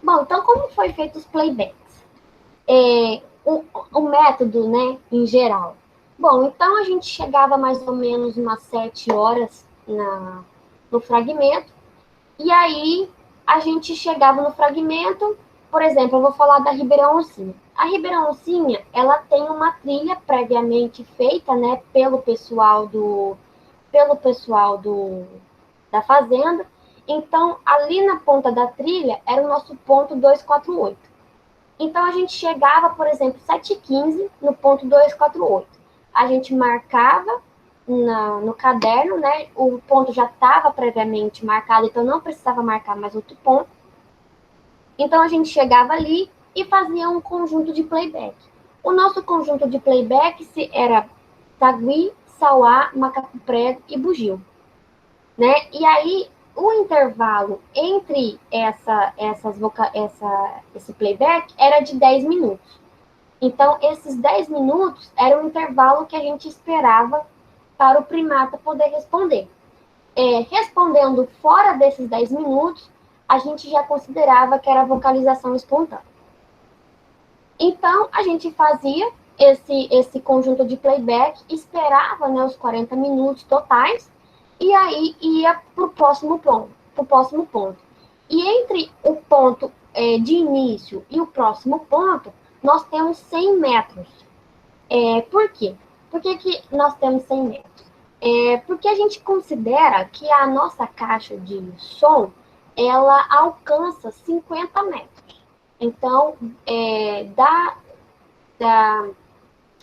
Bom, então como foi feito os playbacks? O método, né, em geral. Bom, então a gente chegava mais ou menos umas 7 horas no fragmento, e aí a gente chegava no fragmento, por exemplo, eu vou falar da Ribeirão Oncinha. A Ribeirão Oncinha, ela tem uma trilha previamente feita, né, pelo pessoal da fazenda. Então, ali na ponta da trilha, era o nosso ponto 248. Então, a gente chegava, por exemplo, 7h15 no ponto 248. A gente marcava no caderno, né? O ponto já estava previamente marcado, então não precisava marcar mais outro ponto. Então, a gente chegava ali e fazia um conjunto de playback. O nosso conjunto de playback era Tagui, Sauá, Macaco Prego e Bugio, né? E aí, o intervalo entre esse playback era de 10 minutos. Então, esses 10 minutos era o intervalo que a gente esperava para o primata poder responder. Respondendo fora desses 10 minutos, a gente já considerava que era vocalização espontânea. Então, a gente fazia esse conjunto de playback, esperava, né, os 40 minutos totais, e aí ia para o próximo ponto. E entre o ponto de início e o próximo ponto, nós temos 100 metros. Por quê? Por que nós temos 100 metros? Porque a gente considera que a nossa caixa de som, ela alcança 50 metros. Então,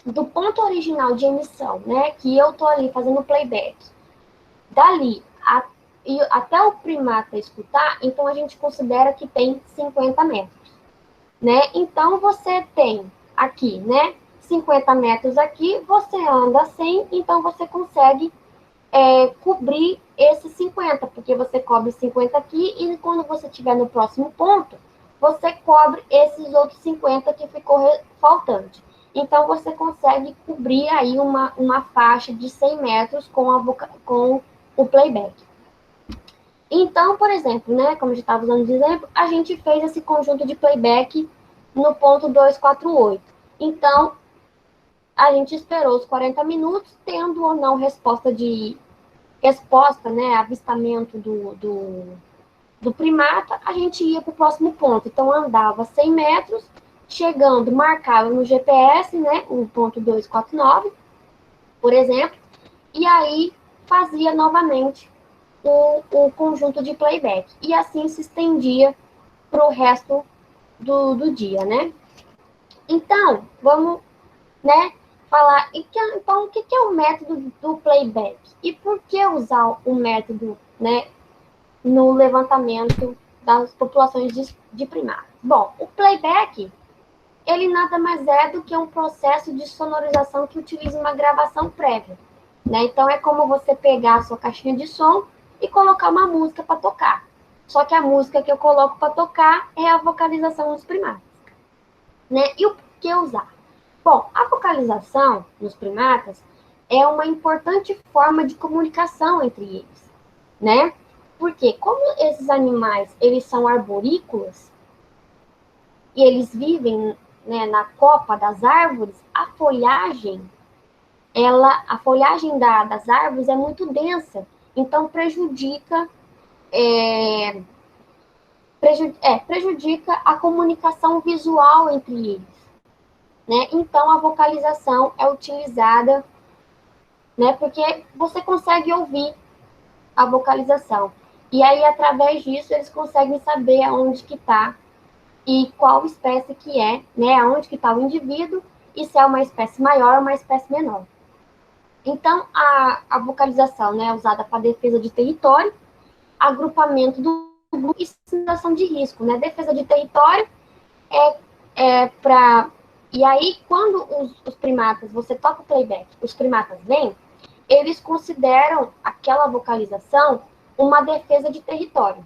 do ponto original de emissão, né, que eu estou ali fazendo playback, dali até o primata escutar, então a gente considera que tem 50 metros, né? Então, você tem aqui, né, 50 metros aqui, você anda 100, então você consegue cobrir esses 50, porque você cobre 50 aqui, e quando você estiver no próximo ponto, você cobre esses outros 50 que ficou faltante. Então, você consegue cobrir aí uma faixa de 100 metros com o playback. Então, por exemplo, né, como eu já estava usando de exemplo, a gente fez esse conjunto de playback no ponto 248. Então, a gente esperou os 40 minutos, tendo ou não resposta, né, avistamento do primata, a gente ia para o próximo ponto. Então, andava 100 metros, chegando, marcava no GPS, né, o ponto 249, por exemplo, e aí fazia novamente o conjunto de playback. E assim se estendia para o resto do dia, né? Então, vamos, né, falar, então, o que é o método do playback? E por que usar o método, né, no levantamento das populações de primatas? Bom, o playback, ele nada mais é do que um processo de sonorização que utiliza uma gravação prévia, né? Então, é como você pegar a sua caixinha de som e colocar uma música para tocar. Só que a música que eu coloco para tocar é a vocalização dos primatas, né? E o que usar? Bom, a vocalização nos primatas é uma importante forma de comunicação entre eles, né? Porque como esses animais, eles são arborícolas e eles vivem, né, na copa das árvores, a folhagem das árvores é muito densa, então prejudica a comunicação visual entre eles, né? Então a vocalização é utilizada, né, porque você consegue ouvir a vocalização. E aí, através disso, eles conseguem saber aonde que está e qual espécie que é, né, aonde que está o indivíduo, e se é uma espécie maior ou uma espécie menor. Então, a vocalização, né, é usada para defesa de território, agrupamento do grupo e situação de risco, né? Defesa de território para... E aí, quando os primatas, você toca o playback, os primatas vêm, eles consideram aquela vocalização uma defesa de território,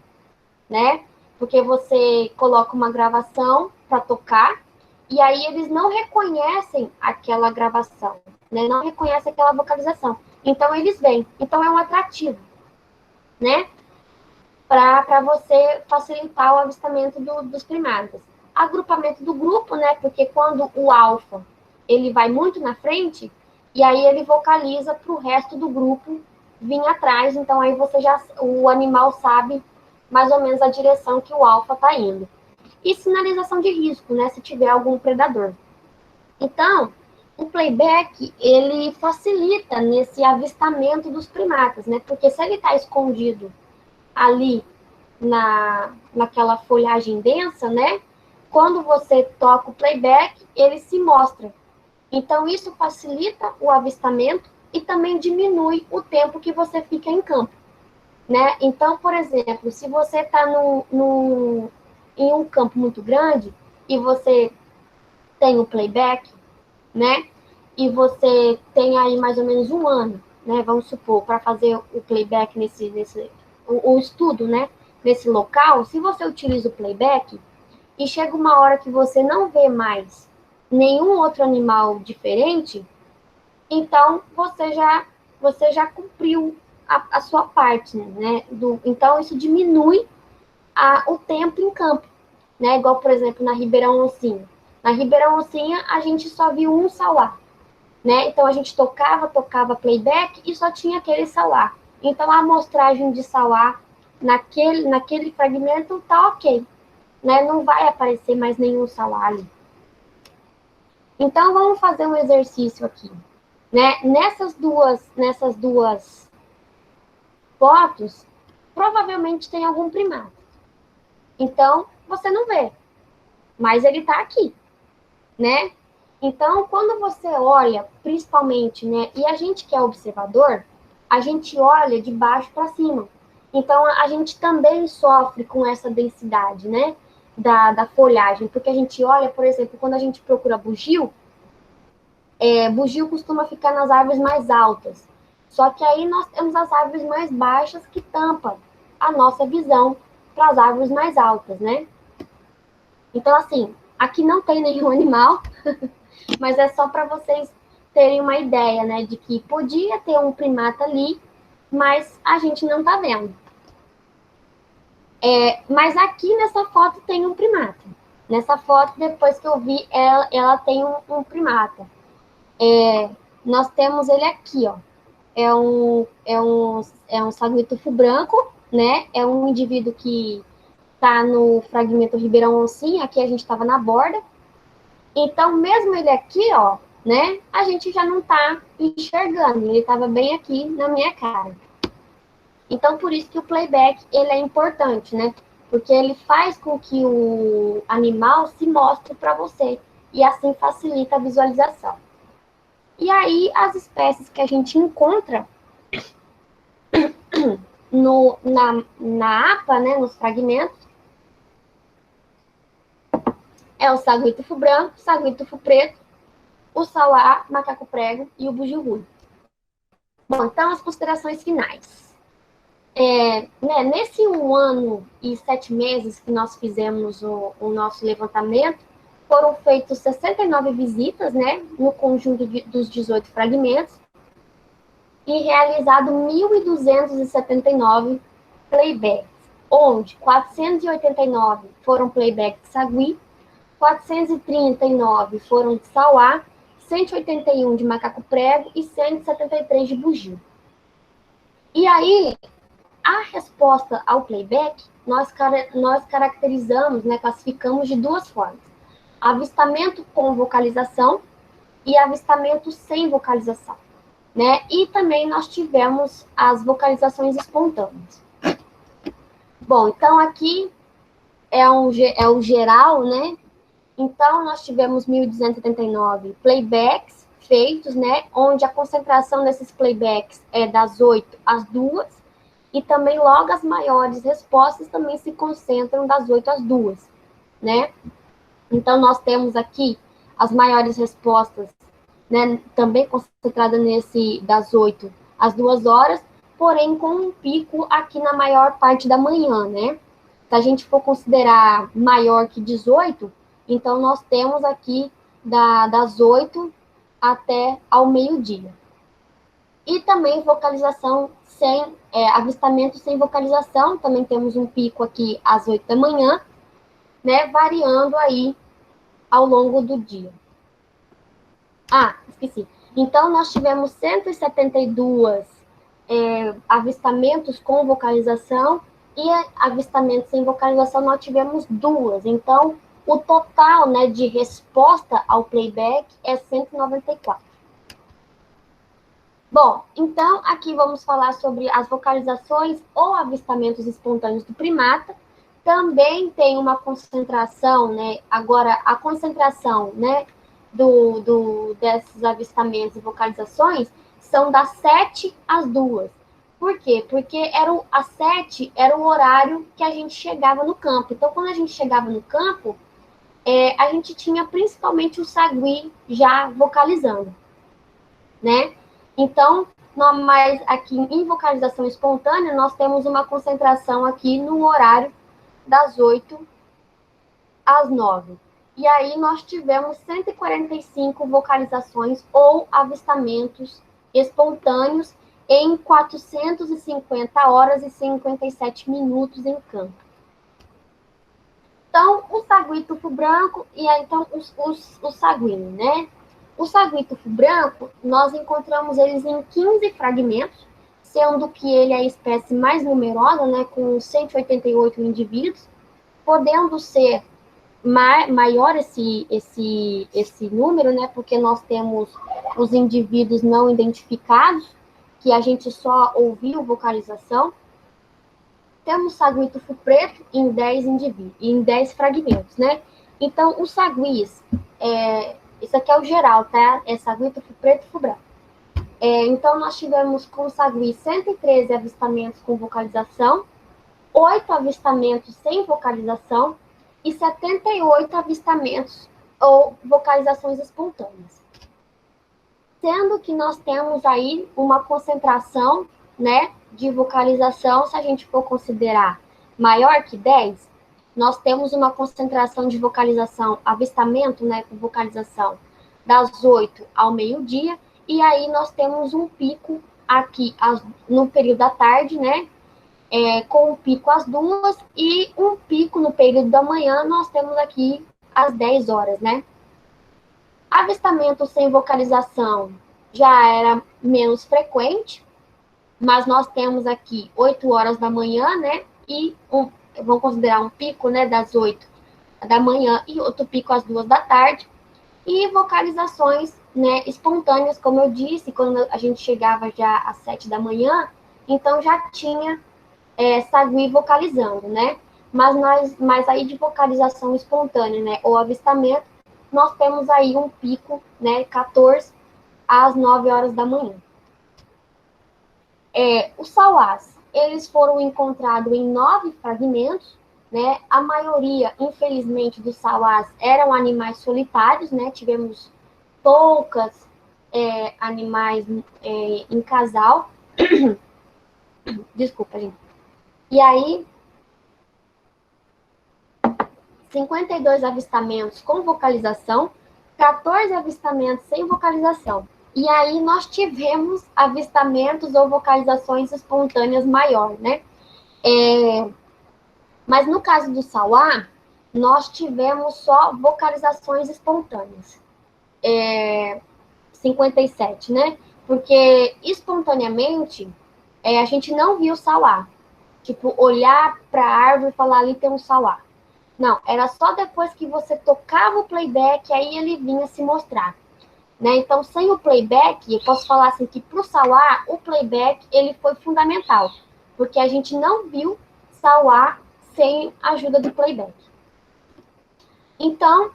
né? Porque você coloca uma gravação para tocar, e aí eles não reconhecem aquela gravação, né? Não reconhecem aquela vocalização. Então, eles vêm. Então, é um atrativo, né? Para você facilitar o avistamento dos primatas. Agrupamento do grupo, né? Porque quando o alfa, ele vai muito na frente, e aí ele vocaliza para o resto do grupo vir atrás, então aí o animal sabe mais ou menos a direção que o alfa está indo. E sinalização de risco, né, se tiver algum predador. Então, o playback, ele facilita nesse avistamento dos primatas, né, porque se ele está escondido ali naquela folhagem densa, né, quando você toca o playback, ele se mostra. Então, isso facilita o avistamento e também diminui o tempo que você fica em campo, né? Então, por exemplo, se você está em um campo muito grande e você tem o playback, né? E você tem aí mais ou menos um ano, né? Vamos supor, para fazer o playback o estudo, né? Nesse local, se você utiliza o playback e chega uma hora que você não vê mais nenhum outro animal diferente, então você já cumpriu a sua parte, né? Então, isso diminui o tempo em campo, né? Igual, por exemplo, na Ribeirão Oncinha. Na Ribeirão Oncinha, a gente só viu um sauá, né? Então, a gente tocava playback e só tinha aquele sauá. Então, a amostragem de sauá naquele fragmento tá ok, né? Não vai aparecer mais nenhum sauá ali. Então, vamos fazer um exercício aqui, né? Nessas duas fotos, provavelmente tem algum primata. Então, você não vê, mas ele está aqui, né? Então, quando você olha, principalmente, né? E a gente que é observador, a gente olha de baixo para cima. Então, a gente também sofre com essa densidade, né? Da folhagem, porque a gente olha, por exemplo, quando a gente procura bugio, bugio costuma ficar nas árvores mais altas. Só que aí nós temos as árvores mais baixas que tampam a nossa visão para as árvores mais altas, né? Então, assim, aqui não tem nenhum animal, mas é só para vocês terem uma ideia, né, de que podia ter um primata ali, mas a gente não tá vendo. Mas aqui nessa foto tem um primata. Nessa foto, depois que eu vi, ela tem um primata. Nós temos ele aqui, ó. É um saguié-tufo branco, né? É um indivíduo que está no fragmento Ribeirão Oncinha, aqui a gente estava na borda. Então, mesmo ele aqui, ó, né? A gente já não está enxergando. Ele estava bem aqui na minha cara. Então, por isso que o playback, ele é importante, né? Porque ele faz com que o animal se mostre para você. E assim facilita a visualização. E aí, as espécies que a gente encontra na APA, né, nos fragmentos, é o saguié-tufo branco, saguié-tufo preto, o sauá, macaco-prego e o bugio-ruivo. Bom, então, as considerações finais. Né, nesse 1 ano e 7 meses que nós fizemos o nosso levantamento, foram feitas 69 visitas, né, no conjunto dos 18 fragmentos, e realizado 1.279 playbacks, onde 489 foram playback de sagui, 439 foram de sauá, 181 de macaco-prego e 173 de bugio. E aí, a resposta ao playback, nós caracterizamos, né, classificamos de duas formas. Avistamento com vocalização e avistamento sem vocalização, né? E também nós tivemos as vocalizações espontâneas. Bom, então aqui é o geral, né? Então, nós tivemos 1.279 playbacks feitos, né? Onde a concentração desses playbacks é das 8 às 2, e também logo as maiores respostas também se concentram das 8 às 2, né? Então, nós temos aqui as maiores respostas, né, também concentrada das 8 às 2 horas, porém com um pico aqui na maior parte da manhã, né? Se a gente for considerar maior que 18, então nós temos aqui das 8 até ao meio-dia. E também vocalização avistamento sem vocalização, também temos um pico aqui às 8 da manhã, né, variando aí ao longo do dia. Esqueci. Então, nós tivemos 172 avistamentos com vocalização e avistamentos sem vocalização nós tivemos 2. Então, o total, né, de resposta ao playback é 194. Bom, então, aqui vamos falar sobre as vocalizações ou avistamentos espontâneos do primata. Também tem uma concentração, né? Agora, a concentração, né, desses avistamentos e vocalizações são das 7 às 2. Por quê? Porque às 7 era o horário que a gente chegava no campo. Então, quando a gente chegava no campo, a gente tinha principalmente o sagui já vocalizando, né? Então, mas aqui em vocalização espontânea, nós temos uma concentração aqui no horário das 8 às 9. E aí nós tivemos 145 vocalizações ou avistamentos espontâneos em 450 horas e 57 minutos em campo. Então, o sagui-tufo branco e aí, então, os saguinos, né? O sagui-tufo branco, nós encontramos eles em 15 fragmentos, sendo que ele é a espécie mais numerosa, né, com 188 indivíduos, podendo ser maior esse número, né, porque nós temos os indivíduos não identificados, que a gente só ouviu vocalização. Temos sagui-tufo preto em 10 indivíduos, em 10 fragmentos, né? Então, os saguis, isso aqui é o geral, tá? É sagui-tufo preto e tufo branco. Então, nós tivemos com sagui 113 avistamentos com vocalização, 8 avistamentos sem vocalização e 78 avistamentos ou vocalizações espontâneas. Sendo que nós temos aí uma concentração, né, de vocalização, se a gente for considerar maior que 10, nós temos uma concentração de vocalização, avistamento, né, com vocalização das 8 ao meio-dia, e aí nós temos um pico aqui no período da tarde, né, com um pico às 2 e um pico no período da manhã, nós temos aqui às 10 horas, né. Avistamento sem vocalização já era menos frequente, mas nós temos aqui 8 horas da manhã, né, e vamos considerar um pico, né, das 8 da manhã e outro pico às 2 da tarde, e vocalizações, né, espontâneas, como eu disse, quando a gente chegava já às 7 da manhã, então já tinha sagui vocalizando, né, mas aí de vocalização espontânea, né, ou avistamento, nós temos aí um pico, né, 14 às 9 horas da manhã. Os sauás, eles foram encontrados em 9 fragmentos, né? A maioria, infelizmente, dos sauás eram animais solitários, né? Tivemos poucas animais em casal. Desculpa, gente. E aí, 52 avistamentos com vocalização, 14 avistamentos sem vocalização. E aí nós tivemos avistamentos ou vocalizações espontâneas maior, né? Mas no caso do sauá, nós tivemos só vocalizações espontâneas. 57, né? Porque espontaneamente a gente não viu sauá. Tipo, olhar para a árvore e falar ali tem um sauá. Não, era só depois que você tocava o playback, aí ele vinha se mostrar. Né? Então, sem o playback, eu posso falar assim que para o sauá, o playback ele foi fundamental, porque a gente não viu sauá sem a ajuda do playback. Então,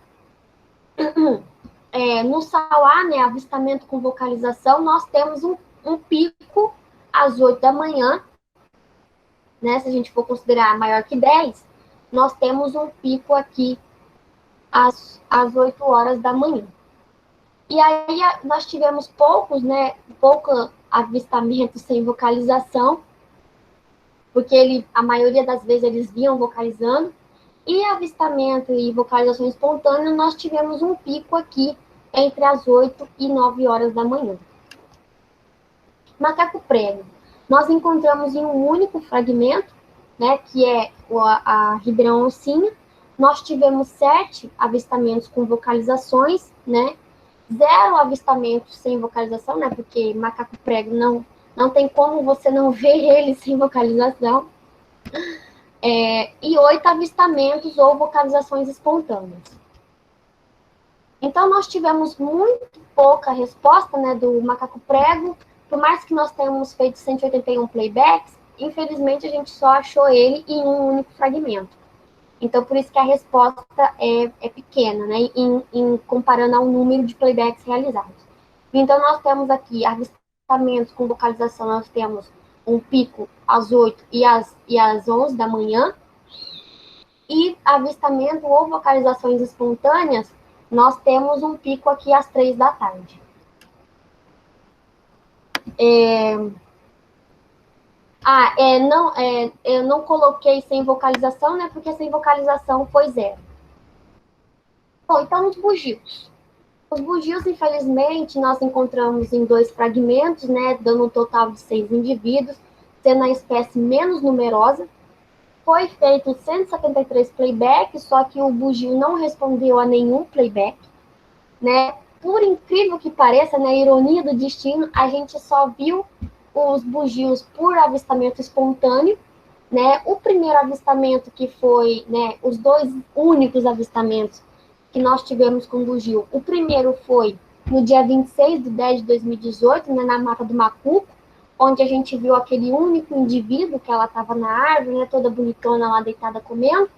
no sauá, né, avistamento com vocalização, nós temos um pico às 8 da manhã, né, se a gente for considerar maior que 10, nós temos um pico aqui às 8 horas da manhã. E aí nós tivemos pouco avistamento sem vocalização, porque a maioria das vezes eles vinham vocalizando, e avistamento e vocalização espontânea, nós tivemos um pico aqui entre as 8 e 9 horas da manhã. Macaco prego. Nós encontramos em um único fragmento, né, que é a Ribeirão Oncinha. Nós tivemos 7 avistamentos com vocalizações, né, 0 avistamentos sem vocalização, né? Porque macaco prego não tem como você não ver ele sem vocalização. E 8 avistamentos ou vocalizações espontâneas. Então, nós tivemos muito pouca resposta, né, do macaco prego. Por mais que nós tenhamos feito 181 playbacks, infelizmente a gente só achou ele em um único fragmento. Então, por isso que a resposta é pequena, né, comparando ao número de playbacks realizados. Então, nós temos aqui avistamentos com vocalização, nós temos um pico às 8 e às 11 da manhã, e avistamento ou vocalizações espontâneas, nós temos um pico aqui às 3 da tarde. Eu não coloquei sem vocalização, né? Porque sem vocalização foi 0. Bom, então os bugios. Os bugios, infelizmente, nós encontramos em 2 fragmentos, né? Dando um total de 6 indivíduos, sendo a espécie menos numerosa. foi feito 173 playbacks, só que o bugio não respondeu a nenhum playback, né? Por incrível que pareça, na ironia do destino, a gente só viu os bugios por avistamento espontâneo, né? O primeiro avistamento que foi, né, os dois únicos avistamentos que nós tivemos com bugio. O primeiro foi no dia 26/10/2018, né, na Mata do Macuco, onde a gente viu aquele único indivíduo que ela estava na árvore, né, toda bonitona lá deitada comendo.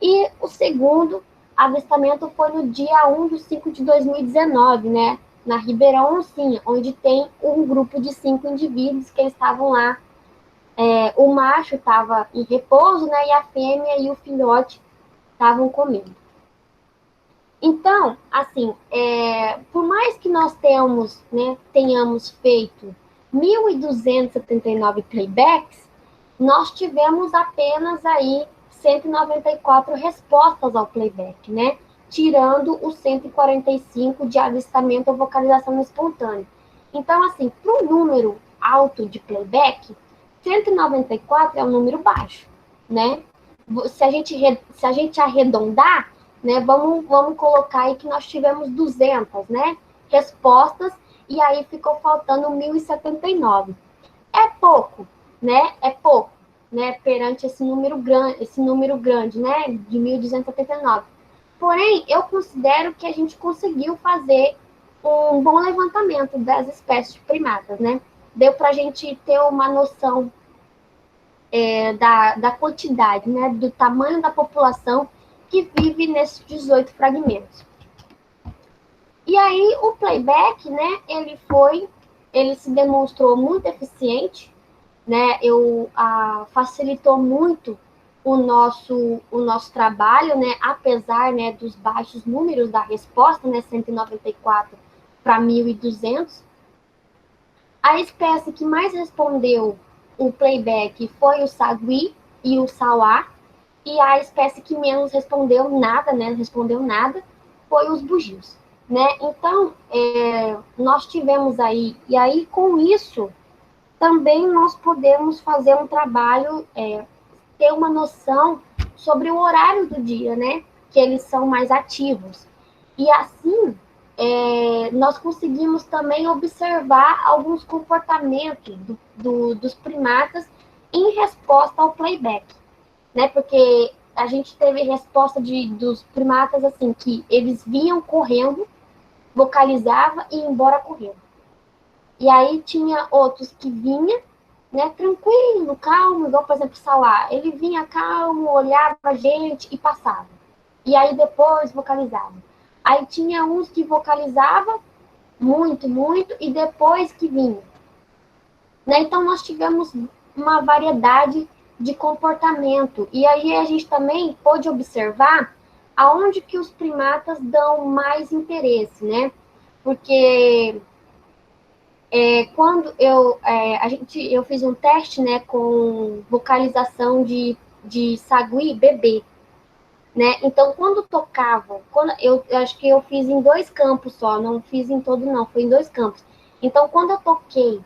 E o segundo avistamento foi no dia 1/5/2019, né, na Ribeirão Oncinha, onde tem um grupo de 5 indivíduos que eles estavam lá. O macho estava em repouso, né, e a fêmea e o filhote estavam comendo. Então, assim, por mais que nós tenhamos feito 1.279 playbacks, nós tivemos apenas aí 194 respostas ao playback, né? Tirando os 145 de avistamento ou vocalização espontânea. Então, assim, para um número alto de playback, 194 é um número baixo, né? Se a gente arredondar, né, vamos colocar aí que nós tivemos 200, né, respostas, e aí ficou faltando 1.079. É pouco, né? É pouco, né, perante esse número grande, né, de 1.279. Porém, eu considero que a gente conseguiu fazer um bom levantamento das espécies de primatas, né? Deu para a gente ter uma noção da quantidade, né, do tamanho da população que vive nesses 18 fragmentos. E aí o playback, né, ele se demonstrou muito eficiente, né, facilitou muito o nosso trabalho, né, apesar, né, dos baixos números da resposta, né, 194 para 1.200. A espécie que mais respondeu o playback foi o sagui e o sauá, e a espécie que menos respondeu nada, né, foi os bugios, né? Então, nós tivemos aí, e aí com isso, também nós podemos fazer um trabalho, ter uma noção sobre o horário do dia, né, que eles são mais ativos. E assim, nós conseguimos também observar alguns comportamentos dos primatas em resposta ao playback, né? Porque a gente teve resposta dos primatas assim, que eles vinham correndo, vocalizava e ia embora correndo. E aí tinha outros que vinha, né, tranquilo, calmo, igual, por exemplo, o sauá. Ele vinha calmo, olhava a gente e passava. E aí depois vocalizava. Aí tinha uns que vocalizava muito, muito, e depois que vinha. Né? Então, nós tivemos uma variedade de comportamento. E aí a gente também pôde observar aonde que os primatas dão mais interesse, né? Porque quando eu fiz um teste, né, com vocalização de sagui bebê, né? Então, quando tocava, eu acho que eu fiz em 2 campos só, não fiz em todo não, foi em 2 campos. Então, quando eu toquei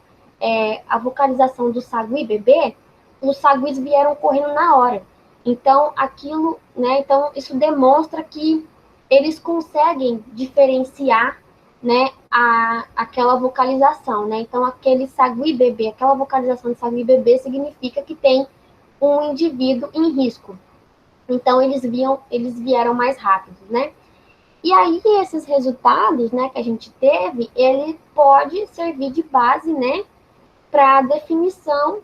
a vocalização do sagui bebê, os saguis vieram correndo na hora. Então, aquilo, né? Então, isso demonstra que eles conseguem diferenciar, né, aquela vocalização, né? Então, aquele sagui bebê, aquela vocalização de sagui bebê significa que tem um indivíduo em risco. Então, eles vieram mais rápido, né? E aí, esses resultados, né, que a gente teve, ele pode servir de base, né, para a definição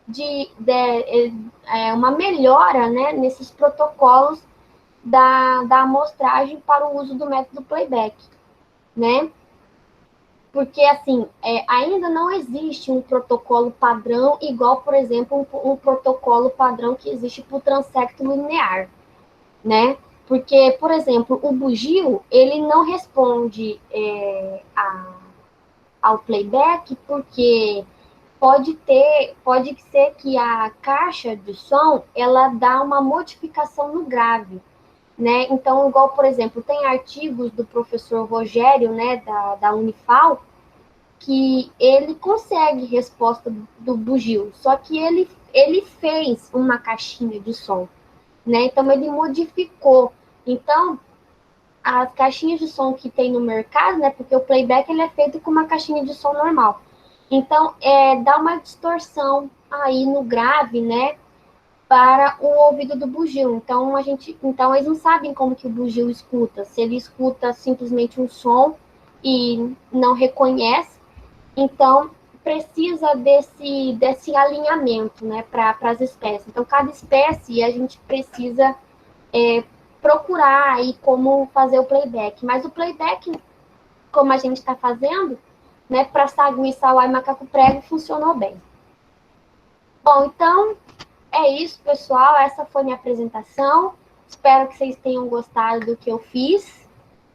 de uma melhora, né, nesses protocolos da amostragem para o uso do método playback, né? Porque, assim, ainda não existe um protocolo padrão igual, por exemplo, um protocolo padrão que existe para o transecto linear, né? Porque, por exemplo, o bugio, ele não responde ao playback porque pode ser que a caixa de som, ela dá uma modificação no grave, né? Então, igual, por exemplo, tem artigos do professor Rogério, né, da Unifal, que ele consegue resposta do bugio, só que ele fez uma caixinha de som, né? Então, ele modificou. Então, as caixinhas de som que tem no mercado, né? Porque o playback ele é feito com uma caixinha de som normal. Então, dá uma distorção aí no grave, né? Para o ouvido do bugio. Então, eles não sabem como que o bugio escuta. Se ele escuta simplesmente um som e não reconhece, então precisa desse alinhamento, né, para as espécies. Então, cada espécie a gente precisa procurar aí como fazer o playback. Mas o playback, como a gente está fazendo, né, para sagui, sauá e macaco prego, funcionou bem. Bom, então, é isso, pessoal. Essa foi minha apresentação. Espero que vocês tenham gostado do que eu fiz.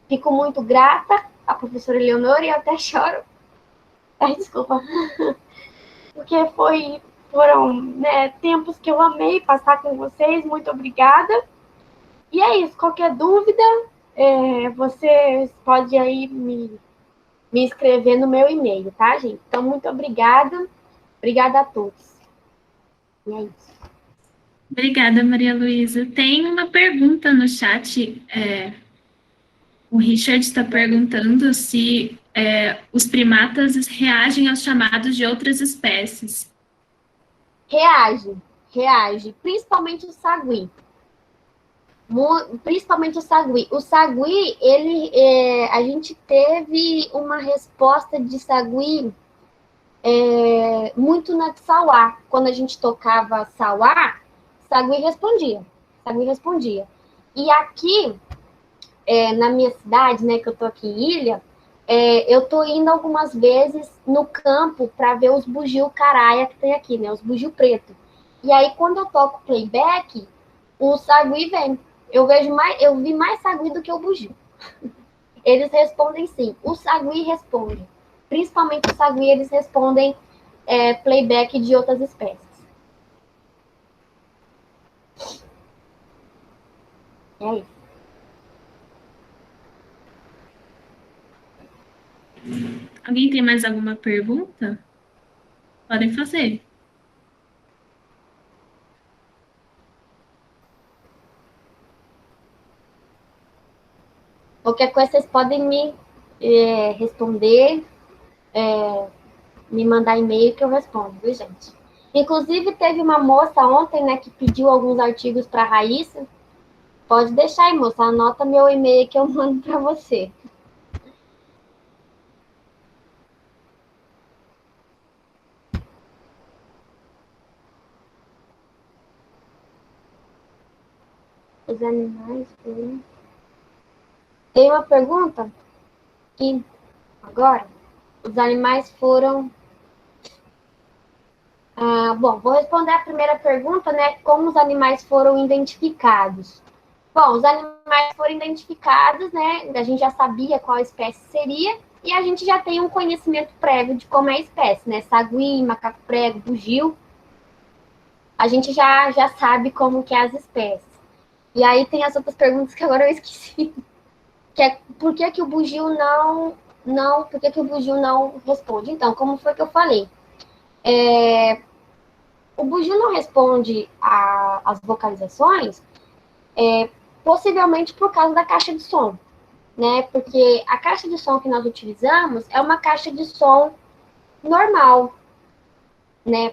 Fico muito grata à professora Eleonora e até choro. Ai, desculpa. Porque foram, né, tempos que eu amei passar com vocês. Muito obrigada. E é isso. Qualquer dúvida, vocês podem aí me escrever no meu e-mail, tá, gente? Então, muito obrigada. Obrigada a todos. E é isso. Obrigada, Maria Luísa. Tem uma pergunta no chat. O Richard está perguntando se os primatas reagem aos chamados de outras espécies. Reage. Principalmente o sagui. Principalmente o sagui. O sagui, a gente teve uma resposta de sagui muito na de sauá. Quando a gente tocava sauá, sagui respondia. E aqui, na minha cidade, né, que eu tô aqui em Ilha, eu tô indo algumas vezes no campo para ver os bugio caraia que tem aqui, né, os bugio preto. E aí, quando eu toco playback, o sagui vem. Eu vi mais sagui do que o bugio. Eles respondem sim. O sagui responde. Principalmente o sagui, eles respondem playback de outras espécies. É isso. Alguém tem mais alguma pergunta? Podem fazer. Qualquer coisa, vocês podem me responder, me mandar e-mail que eu respondo, viu, gente? Inclusive, teve uma moça ontem, né, que pediu alguns artigos para a Raíssa. Pode deixar aí, moça. Anota meu e-mail que eu mando para você. Os animais foram... Tem uma pergunta? E agora, os animais foram... bom, vou responder a primeira pergunta, né? Como os animais foram identificados? Bom, os animais foram identificados, né? A gente já sabia qual espécie seria e a gente já tem um conhecimento prévio de como é a espécie, né? Sagui, macaco prego, bugio. A gente já sabe como que é as espécies. E aí tem as outras perguntas que agora eu esqueci. Que é por que o bugio por que o bugio não responde? Então, como foi que eu falei? O bugio não responde às vocalizações, possivelmente por causa da caixa de som, né? Porque a caixa de som que nós utilizamos é uma caixa de som normal, né?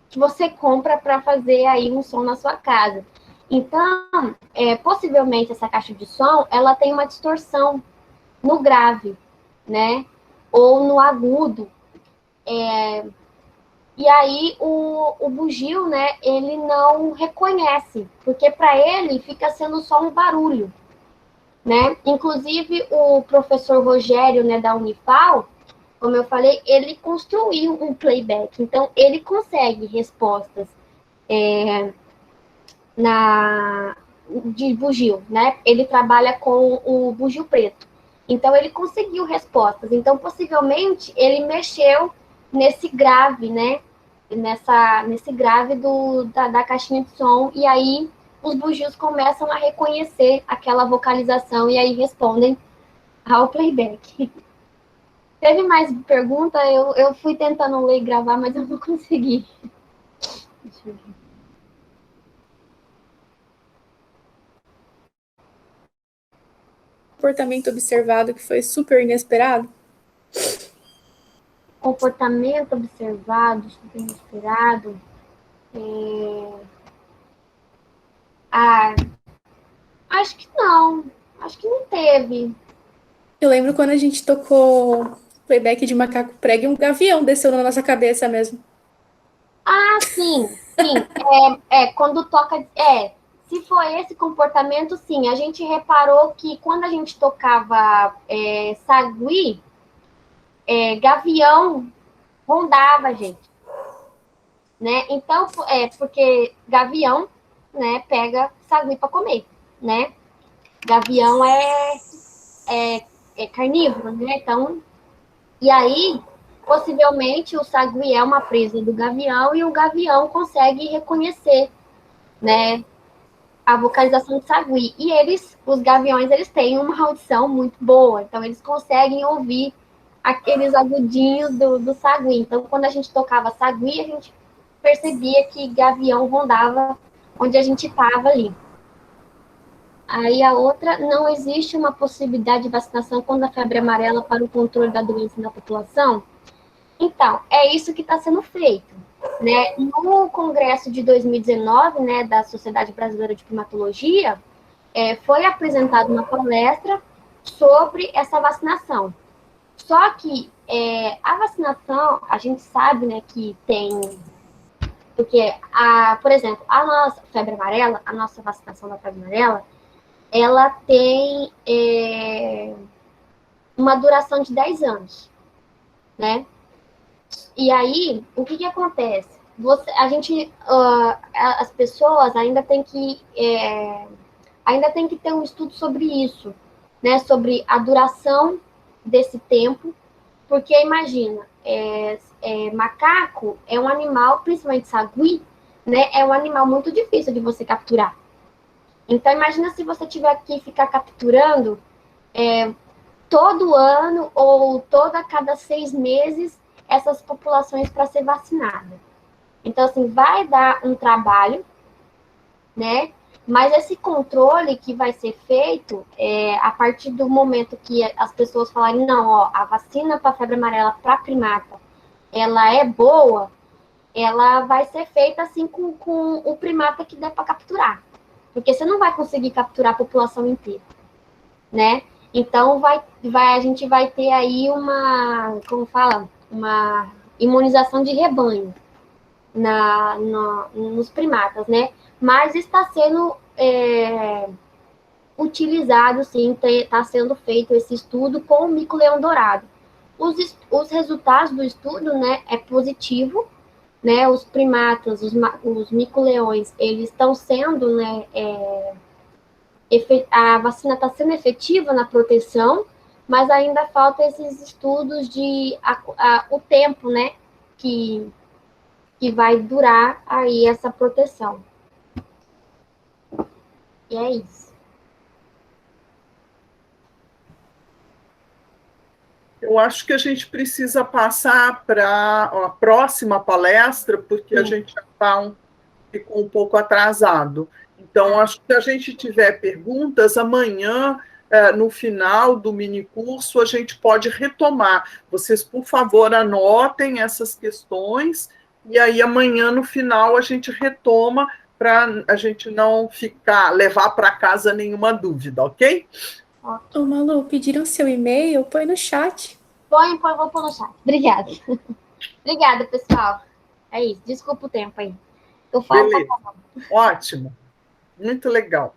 Que você compra para fazer aí um som na sua casa. Então, possivelmente essa caixa de som, ela tem uma distorção no grave, né? Ou no agudo. E aí o bugio, né, ele não reconhece, porque para ele fica sendo só um barulho, né? Inclusive o professor Rogério, né, da Unifal, como eu falei, ele construiu um playback, então ele consegue respostas de bugio, né? Ele trabalha com o bugio preto, então ele conseguiu respostas. Então possivelmente ele mexeu nesse grave, né? Nesse grave da caixinha de som, e aí os bugios começam a reconhecer aquela vocalização e aí respondem ao playback. Teve mais pergunta? Eu fui tentando ler e gravar, mas eu não consegui. Deixa eu ver. Comportamento observado que foi super inesperado? Comportamento observado, super inesperado. Acho que não. Acho que não teve. Eu lembro quando a gente tocou playback de Macaco Prego e um gavião desceu na nossa cabeça mesmo. Ah, sim. Quando toca... se for esse comportamento, sim. A gente reparou que quando a gente tocava sagui, gavião rondava a gente, né? Então, porque gavião, né, pega sagui para comer, né? Gavião é carnívoro, né? Então, e aí, possivelmente, o sagui é uma presa do gavião e o gavião consegue reconhecer, né, a vocalização do sagui. E os gaviões, eles têm uma audição muito boa, então eles conseguem ouvir aqueles agudinhos do sagui. Então, quando a gente tocava sagui, a gente percebia que gavião rondava onde a gente estava ali. Aí a outra, não existe uma possibilidade de vacinação contra a febre amarela para o controle da doença na população? Então, é isso que está sendo feito, né? No congresso de 2019, né, da Sociedade Brasileira de Primatologia, foi apresentada uma palestra sobre essa vacinação. Só que a vacinação, a gente sabe, né, que tem... Porque, por exemplo, a nossa febre amarela, a nossa vacinação da febre amarela, ela tem uma duração de 10 anos, né? E aí, o que acontece? As pessoas ainda têm que ter um estudo sobre isso, né? Sobre a duração desse tempo, porque imagina, macaco é um animal, principalmente sagui, né? É um animal muito difícil de você capturar. Então, imagina se você tiver que ficar capturando todo ano ou cada 6 meses essas populações para ser vacinada. Então, assim, vai dar um trabalho, né? Mas esse controle que vai ser feito a partir do momento que as pessoas falarem, não, ó, a vacina para febre amarela para primata, ela é boa, ela vai ser feita assim com o primata que der para capturar. Porque você não vai conseguir capturar a população inteira, né? Então, a gente vai ter aí uma imunização de rebanho nos primatas, né? Mas está sendo utilizado, sim, está sendo feito esse estudo com o mico-leão dourado. Os resultados do estudo, né, é positivo, né? Os primatas, os mico-leões, eles estão sendo, né, a vacina está sendo efetiva na proteção, mas ainda falta esses estudos de o tempo, né, que vai durar aí essa proteção. E é isso. Eu acho que a gente precisa passar para a próxima palestra, porque a gente já ficou um pouco atrasado. Então, acho que se a gente tiver perguntas, amanhã, no final do minicurso, a gente pode retomar. Vocês, por favor, anotem essas questões, e aí amanhã, no final, a gente retoma para a gente não levar para casa nenhuma dúvida, ok? Ô, Malu, pediram seu e-mail? Põe no chat. Vou pôr no chat. Obrigada. Obrigada, pessoal. É isso. Desculpa o tempo aí. Eu falo. Beleza. Ótimo. Muito legal.